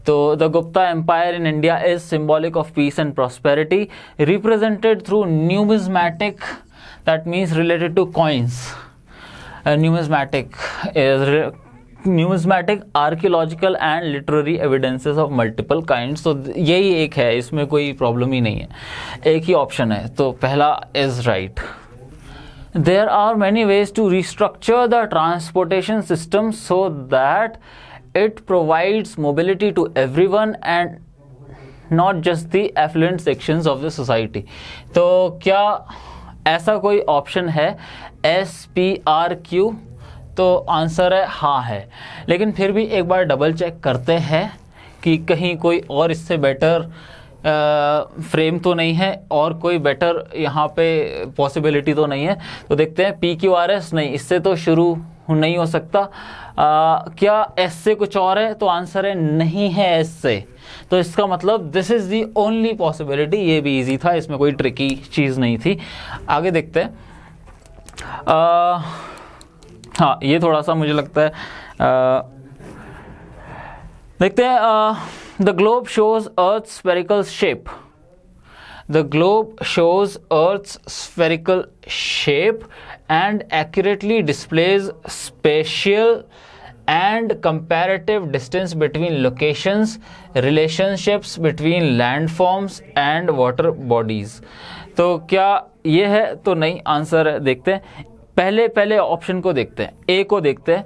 तो the Gupta empire in India is symbolic of peace and prosperity, represented through numismatic, that means related to coins. Numismatic is numismatic, archaeological and literary evidences of multiple kinds. तो यही एक है, इसमें कोई प्रॉब्लम ही नहीं है, एक ही ऑप्शन है, तो पहला is right. There are many ways to restructure the transportation system so that it provides mobility to everyone and not just the affluent sections of the society। तो क्या ऐसा कोई ऑप्शन है SPRQ? तो आंसर है हाँ है, लेकिन फिर भी एक बार डबल चेक करते हैं कि कहीं कोई और इससे बेटर फ्रेम तो नहीं है और कोई बेटर यहाँ पे पॉसिबिलिटी तो नहीं है। तो देखते हैं PQRS, नहीं, इससे तो शुरू नहीं हो सकता। क्या S से कुछ और है? तो आंसर है नहीं है S से। तो इसका मतलब this is the only possibility. ये भी इजी था, इसमें कोई ट्रिकी चीज़ नहीं थी। आगे देखते हैं। हाँ, ये थोड़ा सा मुझे लगता है देखते हैं। The globe shows earth spherical shape, the globe shows earth spherical shape and accurately displays spatial and comparative distance between locations, relationships between landforms and water bodies। तो क्या ये है? तो नहीं, आंसर है, देखते हैं पहले ऑप्शन को देखते हैं, ए को देखते हैं।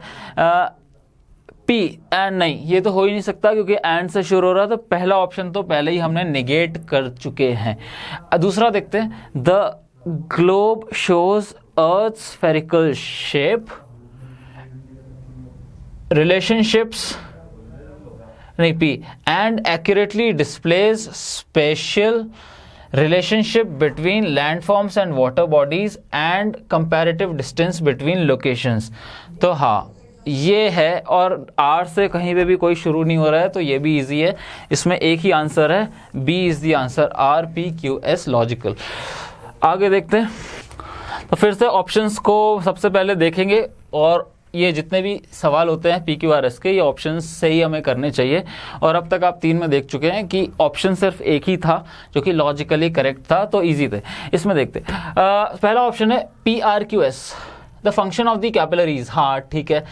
पी एंड नहीं, ये तो हो ही नहीं सकता क्योंकि एंड से शुरू हो रहा है, तो पहला ऑप्शन तो पहले ही हमने निगेट कर चुके हैं। दूसरा देखते हैं, the globe shows earth spherical shape, relationships नहीं, P, and accurately displays spatial relationship between landforms and water bodies and comparative distance between locations. तो हाँ, ये है, और आर से कहीं पे भी कोई शुरू नहीं हो रहा है, तो ये भी इजी है। इसमें एक ही आंसर है, B is the answer, RPQS logical. आगे देखते हैं। तो फिर से ऑप्शंस को सबसे पहले देखेंगे, और ये जितने भी सवाल होते हैं PQRS के, ये ऑप्शंस से ही हमें करने चाहिए। और अब तक आप 3 में देख चुके हैं कि ऑप्शन सिर्फ एक ही था जो कि लॉजिकली करेक्ट था, तो इजी थे। इसमें देखते पहला ऑप्शन है PRQS, the function of the capillaries. हाँ, ठीक है,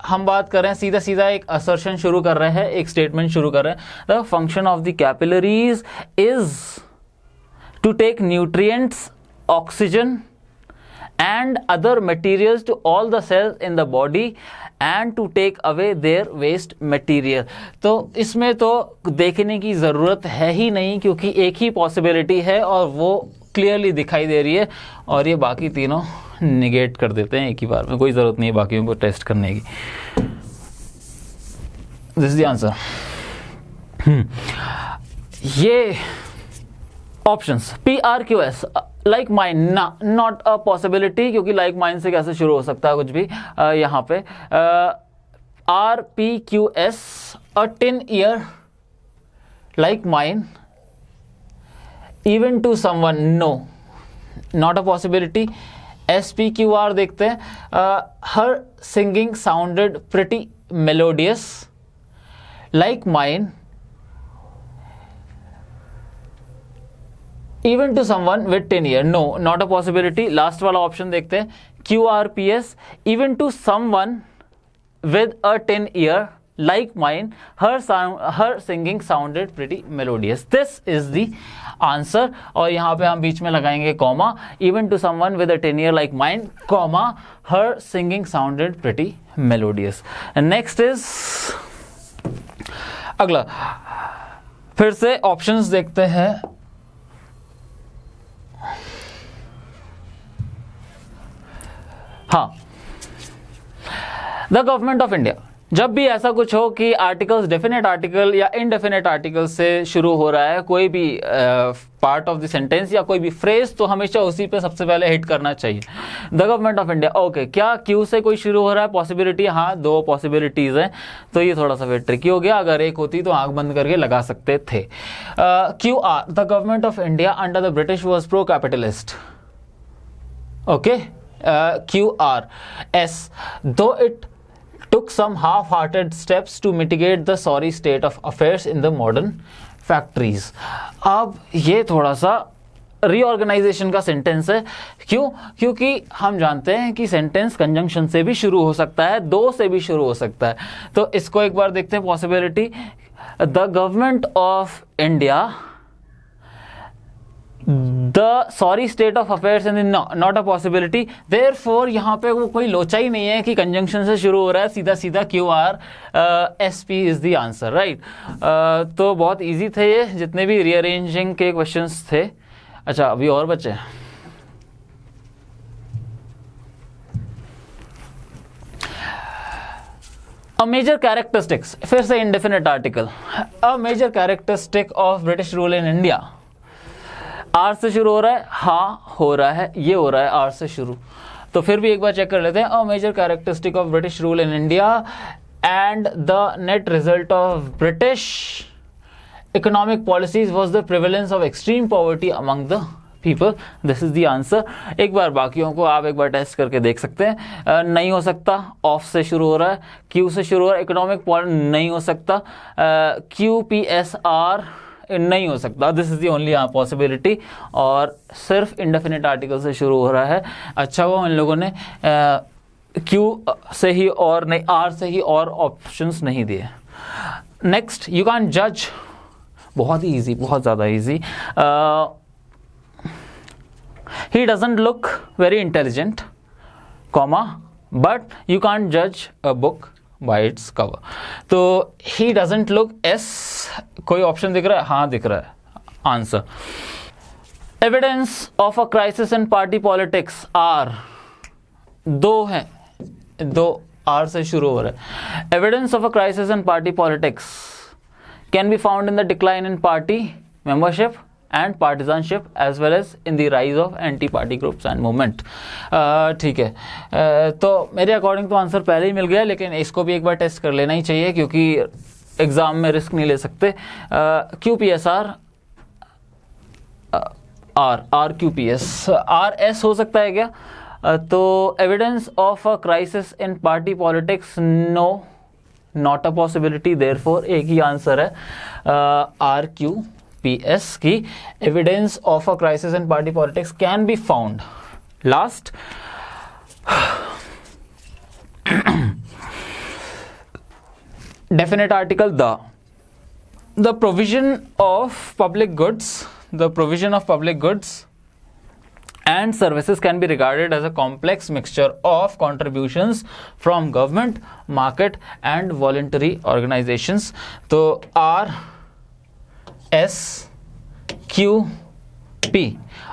हम बात कर रहे हैं सीधा एक असर्शन शुरू कर रहे हैं, एक स्टेटमेंट शुरू कर रहे हैं। The function of the capillaries is to take nutrients, oxygen and other materials to all the cells in the body and to take away their waste material। तो इसमें तो देखने की ज़रूरत है ही नहीं क्योंकि एक ही पॉसिबिलिटी है और वो क्लियरली दिखाई दे रही है, और ये बाकी तीनों निगेट कर देते हैं एक ही बार में, कोई ज़रूरत नहीं है बाकियों को टेस्ट करने की। This is the answer. ये ऑप्शंस PRQS लाइक माइन ना, नॉट अ पॉसिबिलिटी, क्योंकि लाइक माइन से कैसे शुरू हो सकता है कुछ भी। यहाँ पे RPQS a 10 year like mine even to someone, no, not a possibility. SPQR देखते हैं, her singing sounded pretty melodious like mine even to someone with 10 year, no, not a possibility. Last वाला ऑप्शन देखते हैं, QRPS even to someone with a 10 year like mine, her singing sounded pretty melodious. This is the answer. और यहाँ पे हम बीच में लगाएंगे comma, even to someone with a 10 year like mine, comma, her singing sounded pretty melodious. And next is अगला, फिर से options देखते हैं। हाँ, द गवर्नमेंट ऑफ इंडिया, जब भी ऐसा कुछ हो कि आर्टिकल्स डेफिनेट आर्टिकल या इनडेफिनेट आर्टिकल से शुरू हो रहा है कोई भी पार्ट ऑफ द सेंटेंस या कोई भी फ्रेज, तो हमेशा उसी पे सबसे पहले हिट करना चाहिए। The government of India, okay, क्या क्यू से कोई शुरू हो रहा है? पॉसिबिलिटी, हाँ, 2 पॉसिबिलिटीज हैं, तो ये थोड़ा सा फिर ट्रिकी हो गया। अगर एक होती तो आंख बंद करके लगा सकते थे। QR, the government of India under the British was pro capitalist, okay. QRS, though it took some half-hearted steps to mitigate the sorry state of affairs in the modern factories. अब ये थोड़ा सा रीऑर्गेनाइजेशन का sentence है। क्यों? क्योंकि हम जानते हैं कि सेंटेंस कंजंक्शन से भी शुरू हो सकता है, 2 से भी शुरू हो सकता है। तो इसको एक बार देखते हैं, possibility, the government of India, the sorry state of affairs in not a possibility, therefore यहाँ पे वो कोई लोचा ही नहीं है कि कंजंक्शन से शुरू हो रहा है, सीधा सीधा QRSP is the answer, right. तो बहुत इजी थे ये जितने भी रीअरेंजिंग के क्वेश्चंस थे। अच्छा, अभी और बचे। अ मेजर कैरेक्टरिस्टिक्स, फिर से indefinite article, a major characteristic of British rule in India, R से शुरू हो रहा है, हाँ हो रहा है, ये हो रहा है आर से शुरू, तो फिर भी एक बार चेक कर लेते हैं। A major characteristic of British rule in India and the net result of British economic policies was the prevalence of extreme poverty among the people, this is the answer. एक बार बाकियों को आप एक बार टेस्ट करके देख सकते हैं। नहीं हो सकता, ऑफ से शुरू हो रहा है, क्यू से शुरू हो रहा है, इकोनॉमिक पॉलिसी नहीं हो सकता, QPSR नहीं हो सकता, this is the only possibility, और सिर्फ इंडेफिनिट आर्टिकल से शुरू हो रहा है। अच्छा वो इन लोगों ने क्यू से ही और नहीं, आर से ही और ऑप्शंस नहीं दिए। नेक्स्ट, यू कैन जज, बहुत ही इजी, बहुत ज़्यादा easy. He doesn't look very intelligent, comma, but you can जज a book by its cover. तो ही डजंट लुक, एस, कोई ऑप्शन दिख रहा है? हाँ दिख रहा है, answer. Evidence of a crisis in party politics, R, 2 हैं, 2 आर से शुरू हो रहा है। Evidence of a crisis in party politics can be found in the decline in party membership and partisanship as well as in the rise of anti-party groups and movement। ठीक है, तो मेरे अकॉर्डिंग तो आंसर पहले ही मिल गया, लेकिन इसको भी एक बार टेस्ट कर लेना ही चाहिए क्योंकि एग्जाम में रिस्क नहीं ले सकते। QPSR, RQPS, RS हो सकता है क्या? तो evidence of a crisis in party politics, no, not a possibility, therefore एक ही आंसर है, RQPS की evidence of a crisis in party politics can be found. Last, definite article, the provision of public goods and services can be regarded as a complex mixture of contributions from government, market and voluntary organizations। तो RSQP,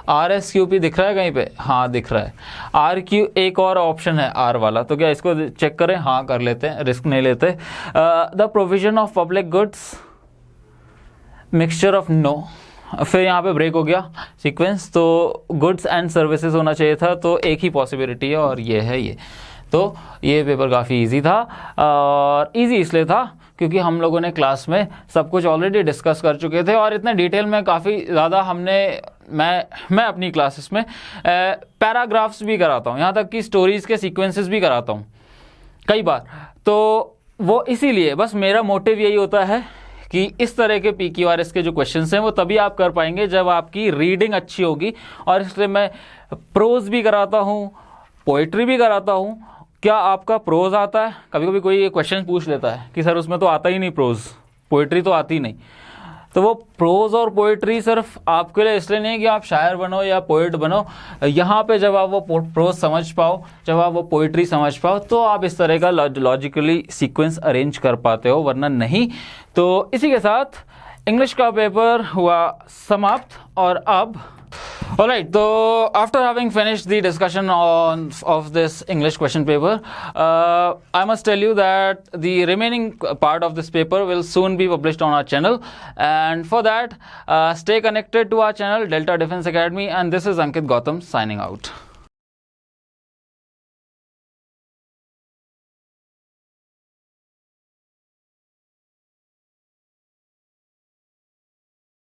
RSQP दिख रहा है कहीं पे? हाँ दिख रहा है। RQ एक और ऑप्शन है R वाला, तो क्या इसको चेक करें? हाँ कर लेते हैं, रिस्क नहीं लेते। The provision of public goods, mixture of, no, फिर यहाँ पे ब्रेक हो गया सीक्वेंस, तो गुड्स एंड सर्विसेज होना चाहिए था, तो एक ही पॉसिबिलिटी है और ये है ये। तो ये पेपर काफ़ी इजी था, और इजी इसलिए था क्योंकि हम लोगों ने क्लास में सब कुछ ऑलरेडी डिस्कस कर चुके थे, और इतने डिटेल में काफ़ी ज़्यादा मैं अपनी क्लासेस में पैराग्राफ्स भी कराता हूँ, यहाँ तक कि स्टोरीज़ के सीक्वेंसेस भी कराता हूँ कई बार। तो वो इसीलिए बस मेरा मोटिव यही होता है कि इस तरह के PQRS के जो क्वेश्चंस हैं वो तभी आप कर पाएंगे जब आपकी रीडिंग अच्छी होगी, और इसलिए मैं प्रोज भी कराता हूँ, पोइट्री भी कराता हूँ। क्या आपका प्रोज आता है? कभी कभी कोई ये क्वेश्चन पूछ लेता है कि सर उसमें तो आता ही नहीं प्रोज, पोइट्री तो आती नहीं। तो वो प्रोज और पोइट्री सिर्फ आपके लिए इसलिए नहीं है कि आप शायर बनो या पोइट बनो, यहाँ पे जब आप वो प्रोज समझ पाओ, जब आप वो पोइट्री समझ पाओ, तो आप इस तरह का लॉजिकली सीक्वेंस अरेंज कर पाते हो, वरना नहीं। तो इसी के साथ इंग्लिश का पेपर हुआ समाप्त। और अब alright, so after having finished the discussion of this English question paper, I must tell you that the remaining part of this paper will soon be published on our channel, and for that stay connected to our channel Delta Defense Academy, and this is Ankit Gautam signing out.